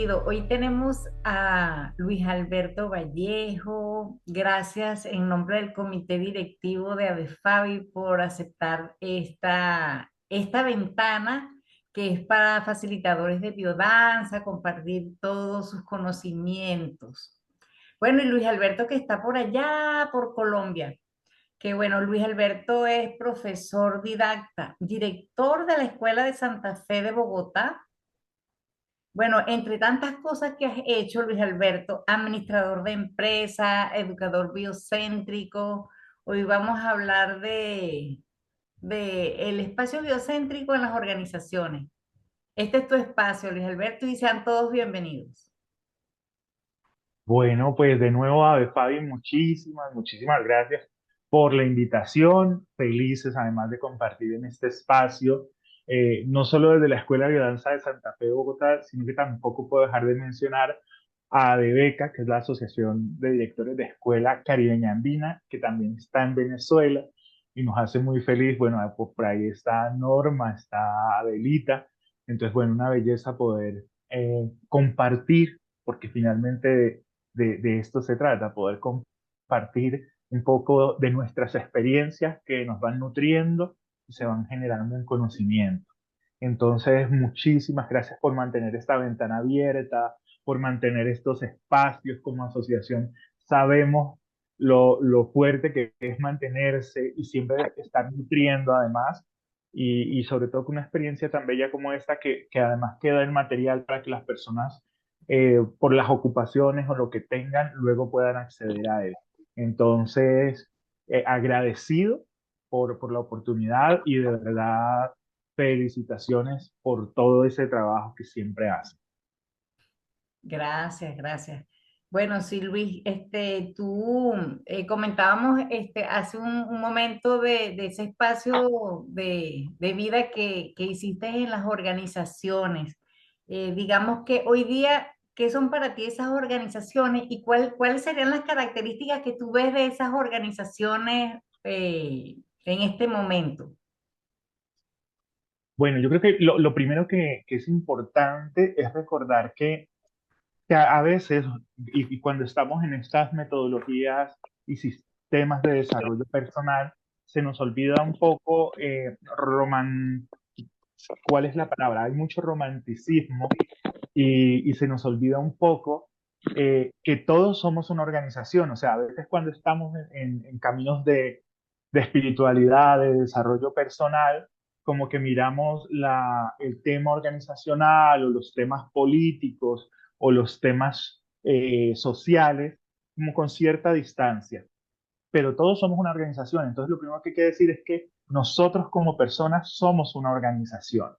bienvenido. Hoy tenemos a Luis Alberto Vallejo. Gracias en nombre del comité directivo de ABEFABI por aceptar esta ventana que es para facilitadores de biodanza, compartir todos sus conocimientos. Bueno, y Luis Alberto que está por allá, por Colombia. Que bueno, Luis Alberto es profesor didacta, director de la Escuela de Santa Fe de Bogotá. Bueno, entre tantas cosas que has hecho, Luis Alberto, administrador de empresa, educador biocéntrico, hoy vamos a hablar de el espacio biocéntrico en las organizaciones. Este es tu espacio, Luis Alberto, y sean todos bienvenidos. Bueno, pues de nuevo, Fabi, muchísimas gracias por la invitación. Felices además de compartir en este espacio, no solo desde la Escuela de Danza de Santa Fe de Bogotá, sino que tampoco puedo dejar de mencionar a ADEBECA, que es la Asociación de Directores de Escuela Caribeña Andina, que también está en Venezuela y nos hace muy feliz. Bueno, pues por ahí está Norma, está Adelita. Entonces, bueno, una belleza poder compartir, porque finalmente de esto se trata, poder compartir un poco de nuestras experiencias que nos van nutriendo y se van generando en conocimiento. Entonces, muchísimas gracias por mantener esta ventana abierta, por mantener estos espacios como asociación. Sabemos lo fuerte que es mantenerse y siempre estar nutriendo además, y sobre todo con una experiencia tan bella como esta que además queda el material para que las personas, por las ocupaciones o lo que tengan, luego puedan acceder a él. Entonces, agradecido por la oportunidad y de verdad felicitaciones por todo ese trabajo que siempre hace. Gracias, gracias. Bueno, sí, Luis, tú comentábamos hace un momento de ese espacio de vida que hiciste en las organizaciones. Digamos que hoy día, ¿qué son para ti esas organizaciones y cuáles serían las características que tú ves de esas organizaciones en este momento? Bueno, yo creo que lo primero que es importante es recordar que a veces, y cuando estamos en estas metodologías y sistemas de desarrollo personal, se nos olvida un poco ¿cuál es la palabra? Hay mucho romanticismo y se nos olvida un poco que todos somos una organización. O sea, a veces cuando estamos en caminos de espiritualidad, de desarrollo personal, como que miramos el tema organizacional o los temas políticos o los temas sociales como con cierta distancia. Pero todos somos una organización. Entonces, lo primero que hay que decir es que nosotros como personas somos una organización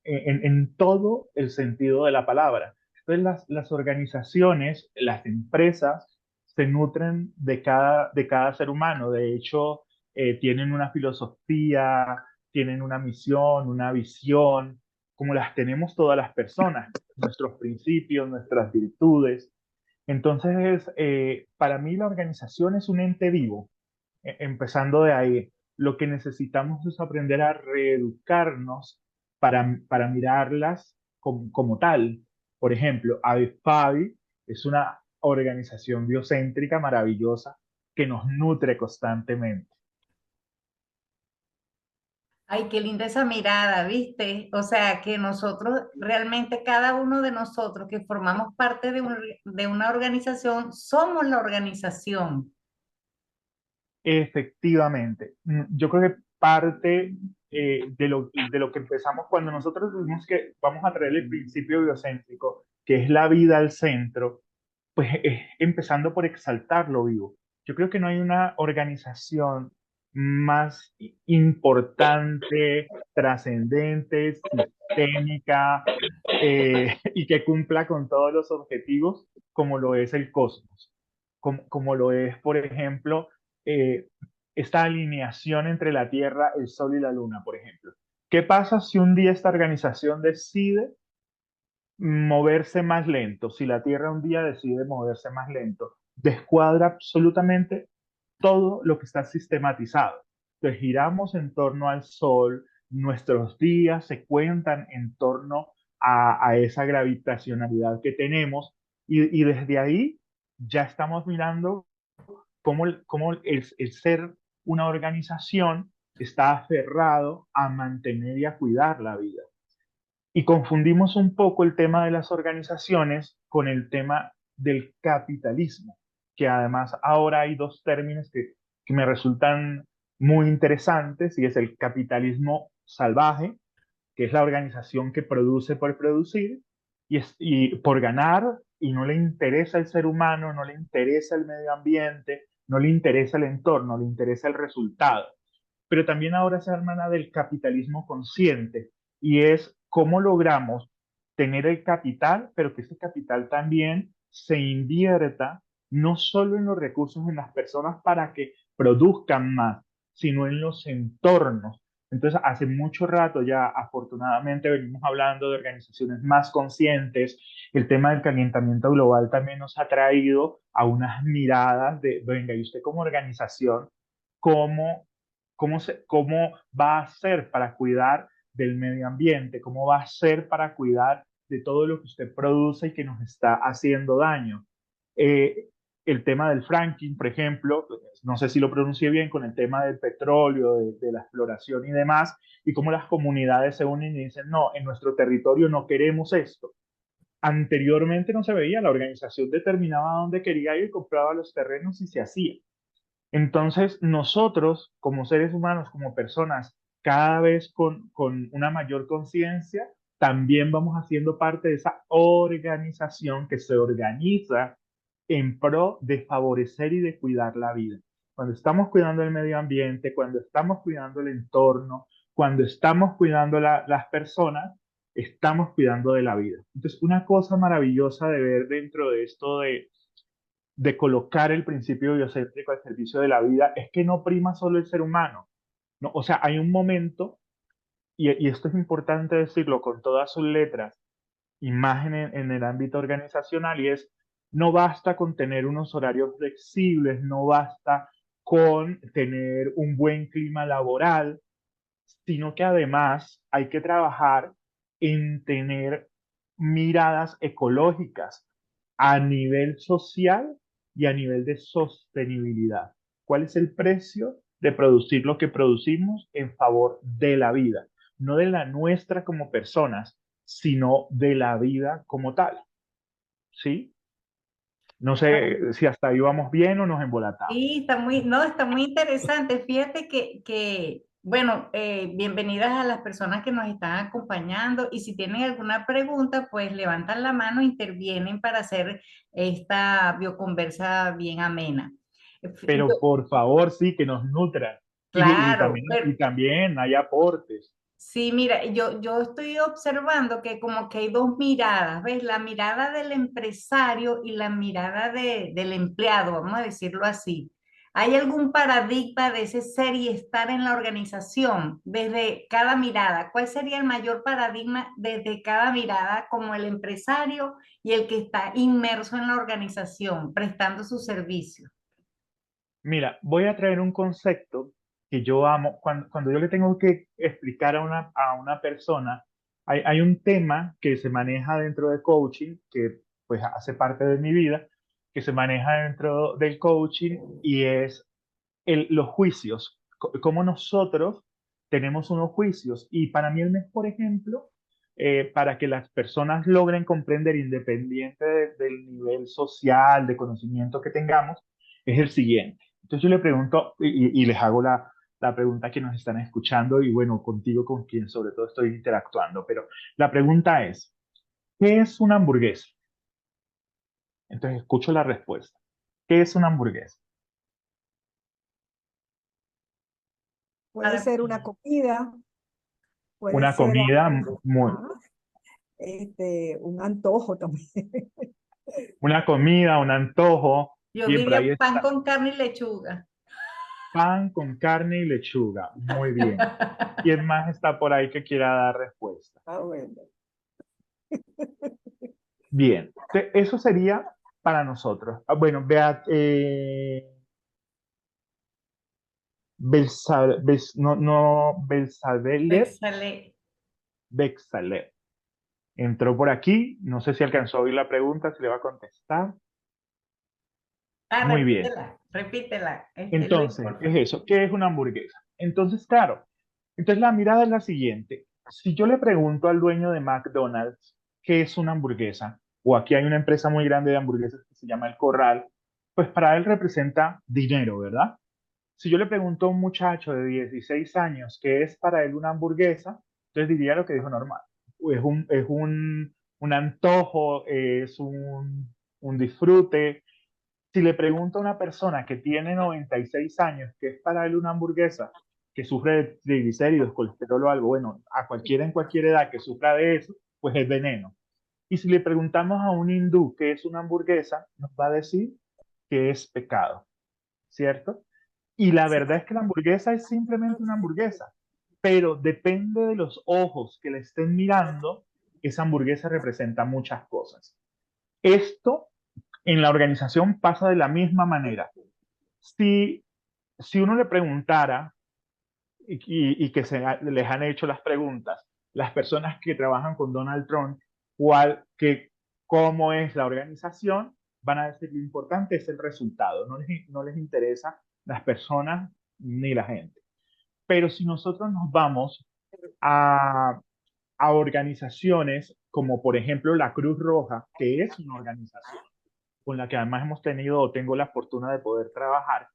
en todo el sentido de la palabra. Entonces, las organizaciones, las empresas, se nutren de cada ser humano. De hecho, tienen una filosofía, tienen una misión, una visión, como las tenemos todas las personas, nuestros principios, nuestras virtudes. Entonces, para mí la organización es un ente vivo, empezando de ahí. Lo que necesitamos es aprender a reeducarnos para mirarlas como tal. Por ejemplo, AVIFABI es una organización biocéntrica maravillosa que nos nutre constantemente. Ay, qué linda esa mirada, ¿viste? O sea, que nosotros, realmente cada uno de nosotros que formamos parte de una organización, somos la organización. Efectivamente, yo creo que parte de lo que empezamos cuando nosotros decimos que vamos a traer el principio biocéntrico, que es la vida al centro, pues es empezando por exaltar lo vivo. Yo creo que no hay una organización más importante, trascendente, sistémica, y que cumpla con todos los objetivos como lo es el cosmos, como lo es, por ejemplo, eh, esta alineación entre la Tierra, el Sol y la Luna, por ejemplo. ¿Qué pasa si un día esta organización decide moverse más lento? Si la Tierra un día decide moverse más lento, descuadra absolutamente todo lo que está sistematizado. Entonces giramos en torno al Sol, nuestros días se cuentan en torno a esa gravitacionalidad que tenemos y desde ahí ya estamos mirando cómo el ser una organización está aferrado a mantener y a cuidar la vida. Y confundimos un poco el tema de las organizaciones con el tema del capitalismo, que además ahora hay dos términos que me resultan muy interesantes, y es el capitalismo salvaje, que es la organización que produce por producir y por ganar, y no le interesa el ser humano, no le interesa el medio ambiente, no le interesa el entorno, le interesa el resultado. Pero también ahora se hermana del capitalismo consciente, y es cómo logramos tener el capital, pero que ese capital también se invierta no solo en los recursos en las personas para que produzcan más, sino en los entornos. Entonces, hace mucho rato ya, afortunadamente, venimos hablando de organizaciones más conscientes. El tema del calentamiento global también nos ha traído a unas miradas de, venga, y usted como organización, ¿cómo cómo va a ser para cuidar del medio ambiente? ¿Cómo va a ser para cuidar de todo lo que usted produce y que nos está haciendo daño? Eh, el tema del fracking, por ejemplo, no sé si lo pronuncié bien, con el tema del petróleo, de la exploración y demás, y cómo las comunidades se unen y dicen, no, en nuestro territorio no queremos esto. Anteriormente no se veía, la organización determinaba dónde quería ir, compraba los terrenos y se hacía. Entonces, nosotros, como seres humanos, como personas, cada vez con una mayor conciencia, también vamos haciendo parte de esa organización que se organiza en pro de favorecer y de cuidar la vida. Cuando estamos cuidando el medio ambiente, cuando estamos cuidando el entorno, cuando estamos cuidando las personas, estamos cuidando de la vida. Entonces, una cosa maravillosa de ver dentro de esto de colocar el principio biocéntrico al servicio de la vida es que no prima solo el ser humano. No, o sea, hay un momento, y esto es importante decirlo con todas sus letras, imagen en el ámbito organizacional, y es, no basta con tener unos horarios flexibles, no basta con tener un buen clima laboral, sino que además hay que trabajar en tener miradas ecológicas a nivel social y a nivel de sostenibilidad. ¿Cuál es el precio de producir lo que producimos en favor de la vida? No de la nuestra como personas, sino de la vida como tal. ¿Sí? No sé si hasta ahí vamos bien o nos embolatamos. Sí, está muy, no, está muy interesante. Fíjate bueno, bienvenidas a las personas que nos están acompañando, y si tienen alguna pregunta, pues levantan la mano, intervienen para hacer esta bioconversa bien amena. Pero por favor, sí, que nos nutran. Claro, Y también hay aportes. sí, mira, yo estoy observando que como que hay dos miradas, ¿ves? La mirada del empresario y la mirada del empleado, vamos a decirlo así. ¿Hay algún paradigma de ese ser y estar en la organización desde cada mirada? ¿Cuál sería el mayor paradigma desde cada mirada, como el empresario y el que está inmerso en la organización, prestando su servicio? Mira, voy a traer un concepto que yo amo. Cuando yo le tengo que explicar a una persona, hay un tema que se maneja dentro de coaching, que pues hace parte de mi vida, que se maneja dentro del coaching, y es los juicios. Cómo nosotros tenemos unos juicios. Y para mí el mejor ejemplo, para que las personas logren comprender, independiente del nivel social, de conocimiento que tengamos, es el siguiente. Entonces yo le pregunto y les hago la pregunta que nos están escuchando, y bueno, contigo con quien sobre todo estoy interactuando, pero la pregunta es, ¿qué es una hamburguesa? Entonces escucho la respuesta. ¿Qué es una hamburguesa? Puede Para- ser una comida, puede Una ser comida muy, ajá, un antojo también. una comida, un antojo. Yo Bien, por ahí diría pan está. con carne y lechuga. Pan con carne y lechuga. Muy bien. ¿Quién más está por ahí que quiera dar respuesta? Ah, bueno. Bien. Eso sería para nosotros. Ah, bueno, vea, no, no, Belsabeler, Pésale. Bexaler. Entró por aquí, no sé si alcanzó a oír la pregunta, si le va a contestar. Ah, Muy bien. repítela, Luis, Entonces, por es favor. eso, ¿qué es una hamburguesa? Entonces, claro, entonces la mirada es la siguiente. Si yo le pregunto al dueño de McDonald's qué es una hamburguesa, o aquí hay una empresa muy grande de hamburguesas que se llama El Corral, pues para él representa dinero, ¿verdad? Si yo le pregunto a un muchacho de 16 años qué es para él una hamburguesa, entonces diría lo que dijo normal. Es un antojo, es un disfrute. Si le pregunto a una persona que tiene 96 años qué es para él una hamburguesa, que sufre de triglicéridos, colesterol o algo, bueno, a cualquiera en cualquier edad que sufra de eso, pues es veneno. Y si le preguntamos a un hindú qué es una hamburguesa, nos va a decir que es pecado, ¿cierto? Y la Sí, verdad es que la hamburguesa es simplemente una hamburguesa, pero depende de los ojos que le estén mirando, esa hamburguesa representa muchas cosas. Esto en la organización pasa de la misma manera. Si, si uno le preguntara, y que les han hecho las preguntas, las personas que trabajan con Donald Trump, cómo es la organización, van a decir lo importante es el resultado, no les interesa las personas ni la gente. Pero si nosotros nos vamos a, a organizaciones como por ejemplo la Cruz Roja, que es una organización con la que además hemos tenido o tengo la fortuna de poder trabajar,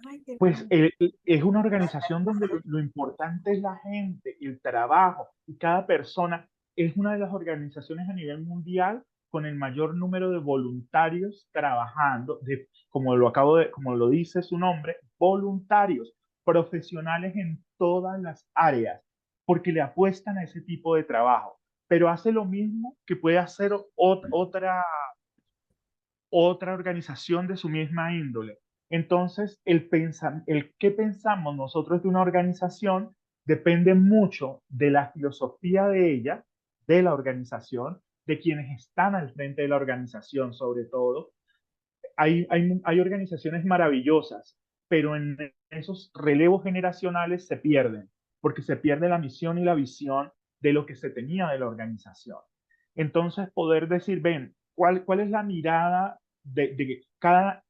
ay, qué pues bien. es una organización donde lo importante es la gente, el trabajo, y cada persona es una de las organizaciones a nivel mundial con el mayor número de voluntarios trabajando, como lo dice su nombre, voluntarios, profesionales en todas las áreas, porque le apuestan a ese tipo de trabajo. Pero hace lo mismo que puede hacer otra organización de su misma índole. Entonces, el qué pensamos nosotros de una organización depende mucho de la filosofía de ella, de la organización, de quienes están al frente de la organización, sobre todo. Hay organizaciones maravillosas, pero en esos relevos generacionales se pierden, porque se pierde la misión y la visión de lo que se tenía de la organización. Entonces, poder decir, ven, ¿cuál es la mirada de que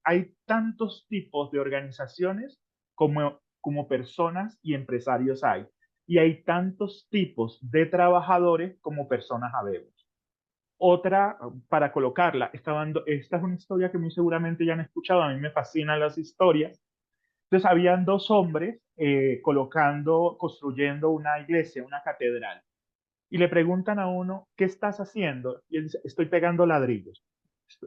hay tantos tipos de organizaciones como personas y empresarios hay? Y hay tantos tipos de trabajadores como personas habemos. Otra, para colocarla, esta es una historia que muy seguramente ya han escuchado, a mí me fascinan las historias. Entonces, habían dos hombres construyendo una iglesia, una catedral, y le preguntan a uno, ¿qué estás haciendo? Y él dice, estoy pegando ladrillos.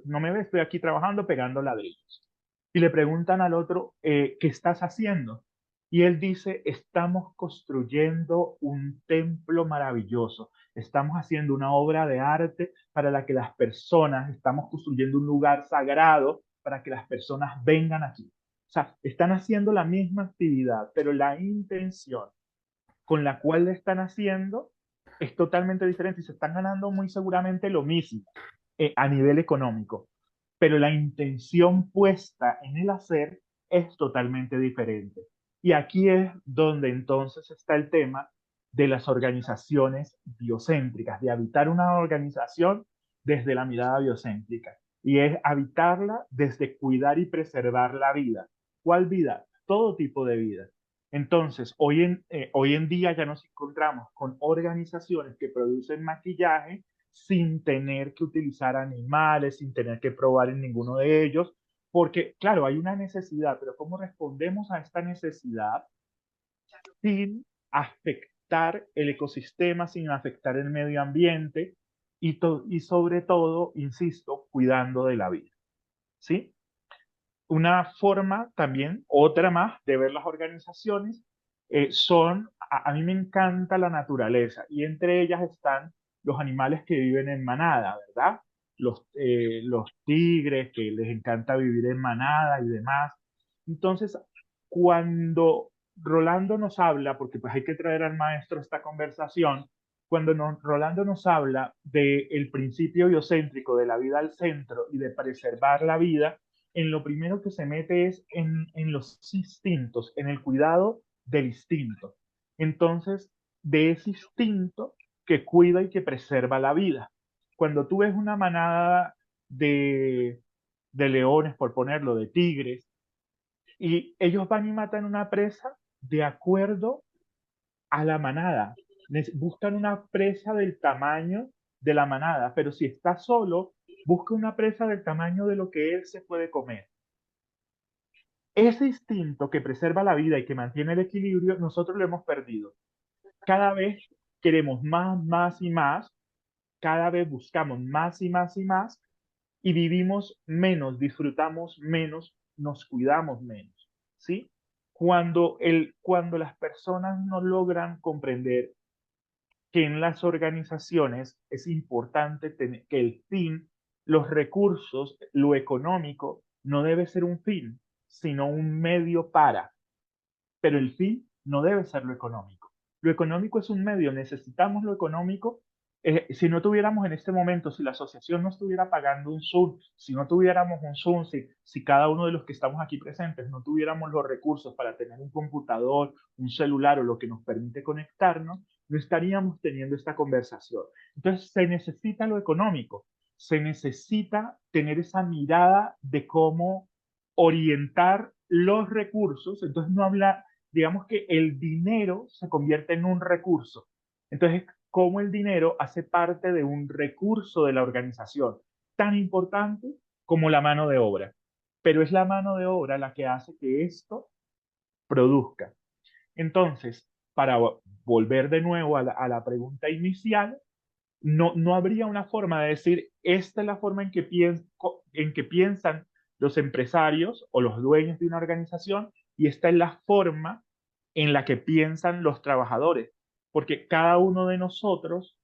No me ves, estoy aquí trabajando pegando ladrillos. Y le preguntan al otro, ¿qué estás haciendo? Y él dice, estamos construyendo un templo maravilloso, estamos haciendo una obra de arte para la que las personas, estamos construyendo un lugar sagrado para que las personas vengan aquí. O sea, están haciendo la misma actividad, pero la intención con la cual le están haciendo es totalmente diferente y se están ganando muy seguramente lo mismo a nivel económico, pero la intención puesta en el hacer es totalmente diferente. Y aquí es donde entonces está el tema de las organizaciones biocéntricas, de habitar una organización desde la mirada biocéntrica. Y es habitarla desde cuidar y preservar la vida. ¿Cuál vida? Todo tipo de vida. Entonces, hoy en día ya nos encontramos con organizaciones que producen maquillaje sin tener que utilizar animales, sin tener que probar en ninguno de ellos, porque, claro, hay una necesidad, pero ¿cómo respondemos a esta necesidad sin afectar el ecosistema, sin afectar el medio ambiente y sobre todo, insisto, cuidando de la vida? ¿Sí? Una forma también, otra más de ver las organizaciones, a mí me encanta la naturaleza y entre ellas están los animales que viven en manada, ¿verdad? Los tigres que les encanta vivir en manada y demás. Entonces, cuando Rolando nos habla, porque pues hay que traer al maestro a esta conversación, Rolando nos habla del principio biocéntrico de la vida al centro y de preservar la vida, en lo primero que se mete es en los instintos, en el cuidado del instinto. Entonces, de ese instinto que cuida y que preserva la vida. Cuando tú ves una manada de, de leones, por ponerlo, de tigres, y ellos van y matan una presa de acuerdo a la manada. Buscan una presa del tamaño de la manada, pero si está solo, busca una presa del tamaño de lo que él se puede comer. Ese instinto que preserva la vida y que mantiene el equilibrio, nosotros lo hemos perdido. Cada vez queremos más, más y más, cada vez buscamos más y más y más, y vivimos menos, disfrutamos menos, nos cuidamos menos, ¿sí? Cuando las personas no logran comprender que en las organizaciones es importante tener, que el fin, los recursos, lo económico, no debe ser un fin, sino un medio para. Pero el fin no debe ser lo económico. Lo económico es un medio, necesitamos lo económico. Si no tuviéramos en este momento, si la asociación no estuviera pagando un Zoom, si no tuviéramos un Zoom, si cada uno de los que estamos aquí presentes no tuviéramos los recursos para tener un computador, un celular o lo que nos permite conectarnos, no estaríamos teniendo esta conversación. Entonces se necesita lo económico, se necesita tener esa mirada de cómo orientar los recursos. Entonces no habla, digamos que el dinero se convierte en un recurso. Entonces, cómo el dinero hace parte de un recurso de la organización, tan importante como la mano de obra. Pero es la mano de obra la que hace que esto produzca. Entonces, para volver de nuevo a la pregunta inicial, no habría una forma de decir, esta es la forma en que piensan los empresarios o los dueños de una organización y esta es la forma en la que piensan los trabajadores, porque cada uno de nosotros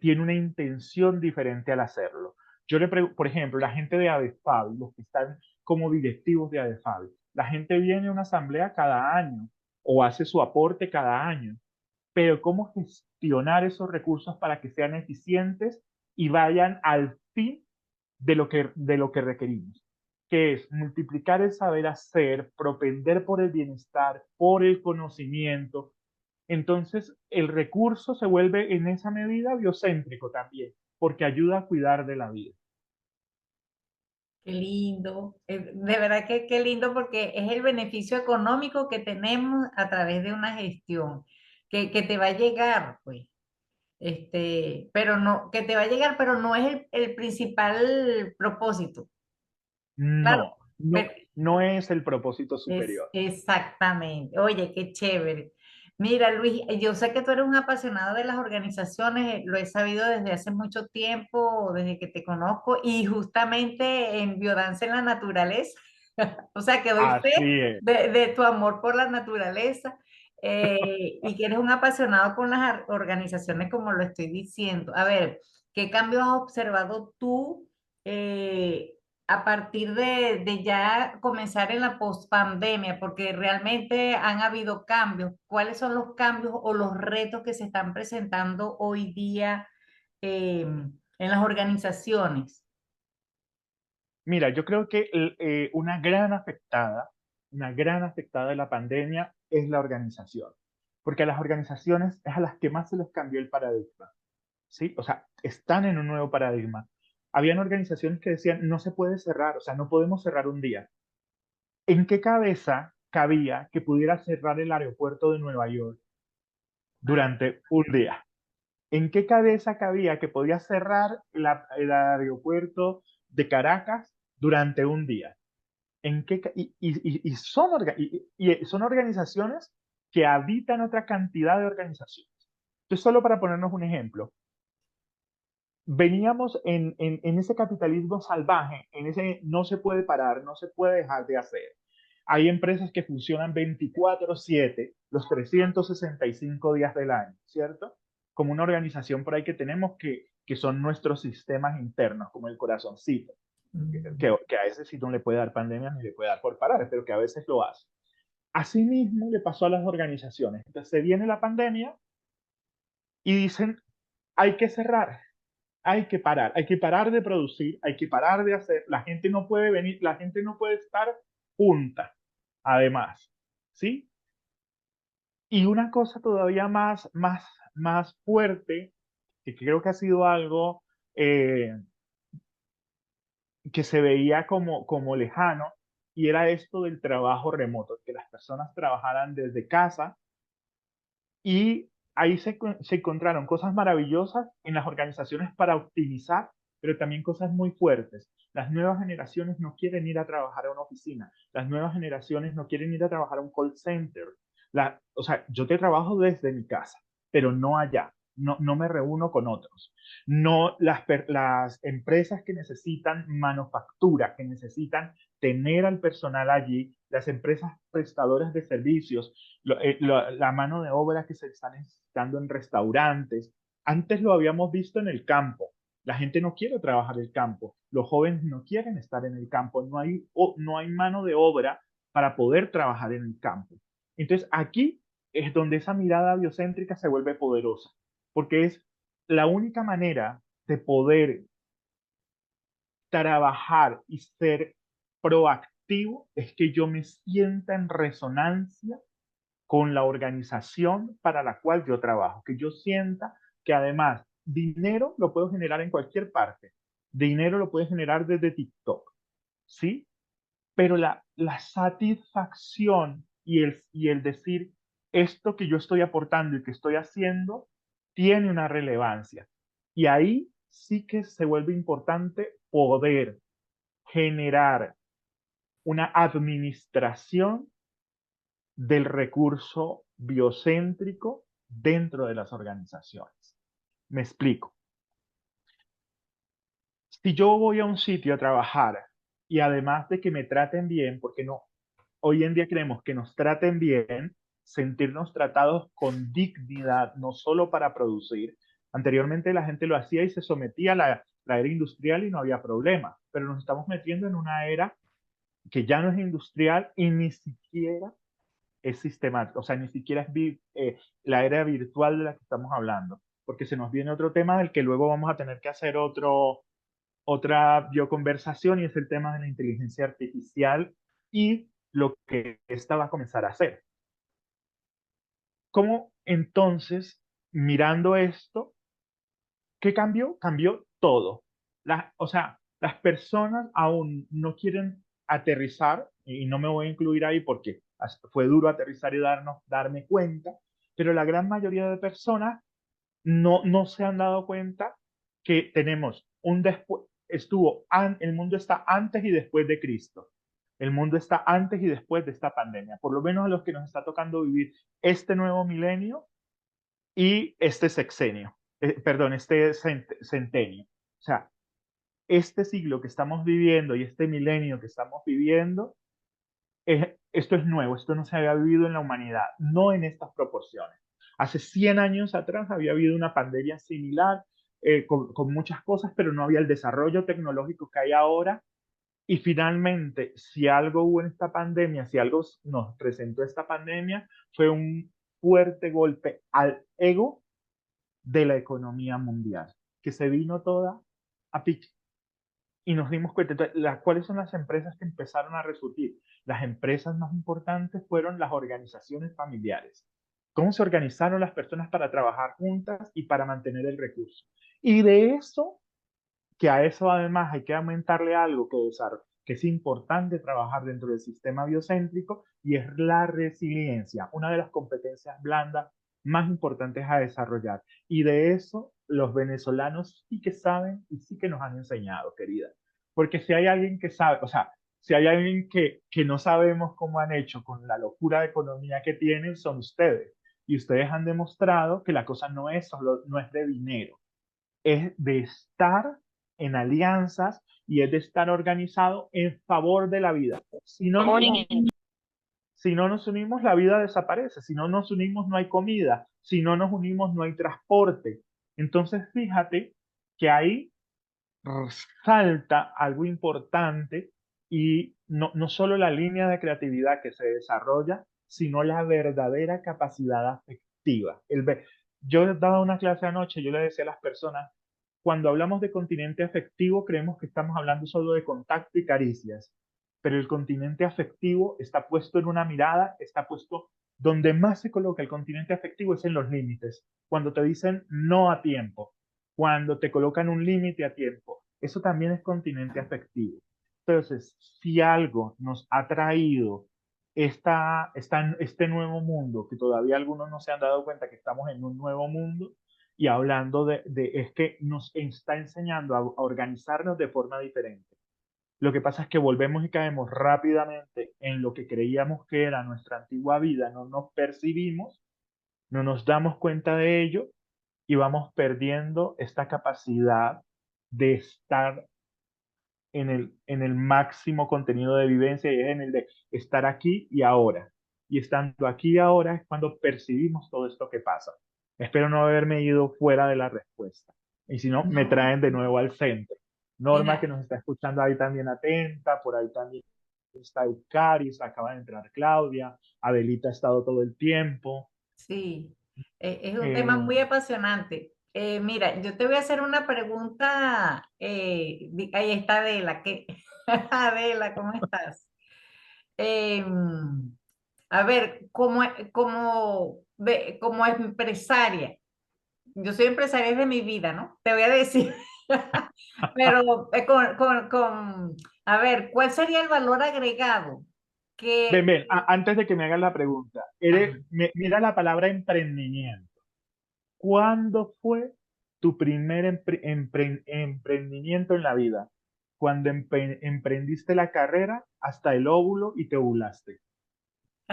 tiene una intención diferente al hacerlo. Yo le pregunto, por ejemplo, la gente de ADEFABI, los que están como directivos de ADEFABI, la gente viene a una asamblea cada año o hace su aporte cada año, pero cómo gestionar esos recursos para que sean eficientes y vayan al fin de lo que requerimos, que es multiplicar el saber hacer, propender por el bienestar, por el conocimiento. Entonces, el recurso se vuelve en esa medida biocéntrico también, porque ayuda a cuidar de la vida. Qué lindo. De verdad que qué lindo porque es el beneficio económico que tenemos a través de una gestión que te va a llegar, pues. Pero no, que te va a llegar, pero no es el principal propósito. Claro, No, no, pero no es el propósito es superior. exactamente. Oye, qué chévere. Mira, Luis, yo sé que tú eres un apasionado de las organizaciones, lo he sabido desde hace mucho tiempo, desde que te conozco, y justamente en Biodanza en la Naturaleza, o sea, que doy fe Así es. de tu amor por la naturaleza, y que eres un apasionado con las organizaciones, como lo estoy diciendo. A ver, ¿qué cambios has observado tú? eh, a partir de ya comenzar en la pospandemia, porque realmente han habido cambios. ¿Cuáles son los cambios o los retos que se están presentando hoy día en las organizaciones? Mira, yo creo que una gran afectada de la pandemia es la organización, porque a las organizaciones es a las que más se les cambió el paradigma, ¿sí? O sea, están en un nuevo paradigma. Habían organizaciones que decían, no se puede cerrar, o sea, no podemos cerrar un día. ¿En qué cabeza cabía que pudiera cerrar el aeropuerto de Nueva York Ah, durante un día? ¿En qué cabeza cabía que podía cerrar el aeropuerto de Caracas durante un día? Y son organizaciones que habitan otra cantidad de organizaciones. Entonces, solo para ponernos un ejemplo, veníamos en ese capitalismo salvaje, en ese no se puede parar, no se puede dejar de hacer. Hay empresas que funcionan 24/7, los 365 días del año, ¿cierto? Como una organización por ahí que tenemos que son nuestros sistemas internos, como el corazoncito mm, que a veces sí no le puede dar pandemia ni le puede dar por parar, pero que a veces lo hace. Asimismo le pasó a las organizaciones. Entonces se viene la pandemia y dicen, hay que cerrar, hay que parar de producir, hay que parar de hacer, la gente no puede venir, la gente no puede estar junta, además, ¿sí? Y una cosa todavía más fuerte que creo que ha sido algo eh, que se veía como lejano, y era esto del trabajo remoto, que las personas trabajaran desde casa. Y ahí se encontraron cosas maravillosas en las organizaciones para optimizar, pero también cosas muy fuertes. Las nuevas generaciones no quieren ir a trabajar a una oficina. Las nuevas generaciones no quieren ir a trabajar a un call center. O sea, yo te trabajo desde mi casa, pero no allá. No, no me reúno con otros. No, las empresas que necesitan manufactura, que necesitan tener al personal allí, las empresas prestadoras de servicios, la mano de obra que se está necesitando en restaurantes. Antes lo habíamos visto en el campo. La gente no quiere trabajar el campo. Los jóvenes no quieren estar en el campo. No hay mano de obra para poder trabajar en el campo. Entonces aquí es donde esa mirada biocéntrica se vuelve poderosa, porque es la única manera de poder trabajar y ser proactivo es que yo me sienta en resonancia con la organización para la cual yo trabajo, que yo sienta que además dinero lo puedo generar en cualquier parte, dinero lo puedes generar desde TikTok, ¿sí? Pero la satisfacción y el decir esto que yo estoy aportando y que estoy haciendo tiene una relevancia. Y ahí sí que se vuelve importante poder generar una administración del recurso biocéntrico dentro de las organizaciones. Me explico. Si yo voy a un sitio a trabajar y además de que me traten bien, porque no, hoy en día queremos que nos traten bien, sentirnos tratados con dignidad, no solo para producir. Anteriormente la gente lo hacía y se sometía a la era industrial y no había problema, pero nos estamos metiendo en una era que ya no es industrial y ni siquiera es sistemático, o sea, ni siquiera es la era virtual de la que estamos hablando, porque se nos viene otro tema del que luego vamos a tener que hacer otra bioconversación, y es el tema de la inteligencia artificial y lo que esta va a comenzar a hacer. ¿Cómo entonces, mirando esto, qué cambió? Cambió todo. O sea, las personas aún no quieren aterrizar, y no me voy a incluir ahí porque fue duro aterrizar y darme cuenta, pero la gran mayoría de personas no se han dado cuenta que tenemos un después, el mundo está antes y después de Cristo. El mundo está antes y después de esta pandemia. Por lo menos a los que nos está tocando vivir este nuevo milenio y este sexenio, perdón, este centenio. O sea, este siglo que estamos viviendo y este milenio que estamos viviendo, esto es nuevo, esto no se había vivido en la humanidad, no en estas proporciones. Hace 100 años atrás había habido una pandemia similar, con muchas cosas, pero no había el desarrollo tecnológico que hay ahora. Y finalmente, si algo hubo en esta pandemia, si algo nos presentó esta pandemia, fue un fuerte golpe al ego de la economía mundial, que se vino toda a pique. Y nos dimos cuenta, entonces, ¿cuáles son las empresas que empezaron a resurgir? Las empresas más importantes fueron las organizaciones familiares. ¿Cómo se organizaron las personas para trabajar juntas y para mantener el recurso? Y de eso, que a eso además hay que aumentarle algo que es importante trabajar dentro del sistema biocéntrico, y es la resiliencia, una de las competencias blandas más importantes a desarrollar. Y de eso los venezolanos sí que saben y sí que nos han enseñado, querida. Porque si hay alguien que sabe, o sea, si hay alguien que no sabemos cómo han hecho con la locura de economía que tienen, son ustedes. Y ustedes han demostrado que la cosa no es de dinero, es de estar en alianzas y es de estar organizado en favor de la vida. Si no nos unimos, la vida desaparece. Si no nos unimos, no hay comida. Si no nos unimos, no hay transporte. Entonces, fíjate que ahí salta algo importante, y no solo la línea de creatividad que se desarrolla, sino la verdadera capacidad afectiva. Yo daba una clase anoche, yo le decía a las personas, cuando hablamos de continente afectivo, creemos que estamos hablando solo de contacto y caricias, pero el continente afectivo está puesto en una mirada, está puesto donde más se coloca el continente afectivo es en los límites, cuando te dicen no a tiempo, cuando te colocan un límite a tiempo. Eso también es continente afectivo. Entonces, si algo nos ha traído este nuevo mundo, que todavía algunos no se han dado cuenta que estamos en un nuevo mundo, y hablando es que nos está enseñando a organizarnos de forma diferente. Lo que pasa es que volvemos y caemos rápidamente en lo que creíamos que era nuestra antigua vida, no nos percibimos, no nos damos cuenta de ello y vamos perdiendo esta capacidad de estar en el máximo contenido de vivencia y es en el de estar aquí y ahora. Y estando aquí y ahora es cuando percibimos todo esto que pasa. Espero no haberme ido fuera de la respuesta. Y si no, me No, traen de nuevo al centro. Norma, que mira, nos está escuchando ahí también atenta, por ahí también está Eucaris, acaba de entrar Claudia, Adelita ha estado todo el tiempo. sí, es un tema Eh, muy apasionante. Mira, yo te voy a hacer una pregunta. Ahí está Adela. Adela, ¿cómo estás? Em, a ver, como empresaria, yo soy empresaria de mi vida, ¿no? Te voy a decir, pero a ver, ¿cuál sería el valor agregado ven, que... ven, antes de que me hagas la pregunta, Ajá. mira la palabra emprendimiento. ¿Cuándo fue tu primer emprendimiento en la vida? Cuando emprendiste la carrera hasta el óvulo y te ovulaste.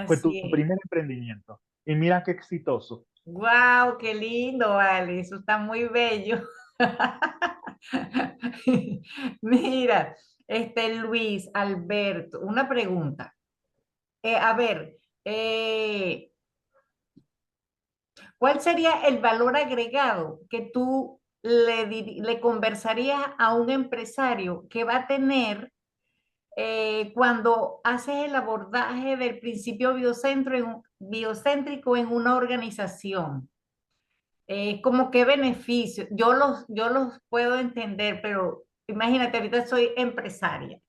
Fue tu Así es. primer emprendimiento. Y mira qué exitoso. ¡Wow! ¡Qué lindo, vale! Eso está muy bello. Mira, Luis Alberto, una pregunta. A ver, eh, ¿cuál sería el valor agregado que tú le conversarías a un empresario que va a tener cuando haces el abordaje del principio biocéntrico en una organización? Como qué beneficios. Yo los puedo entender, pero imagínate, ahorita soy empresaria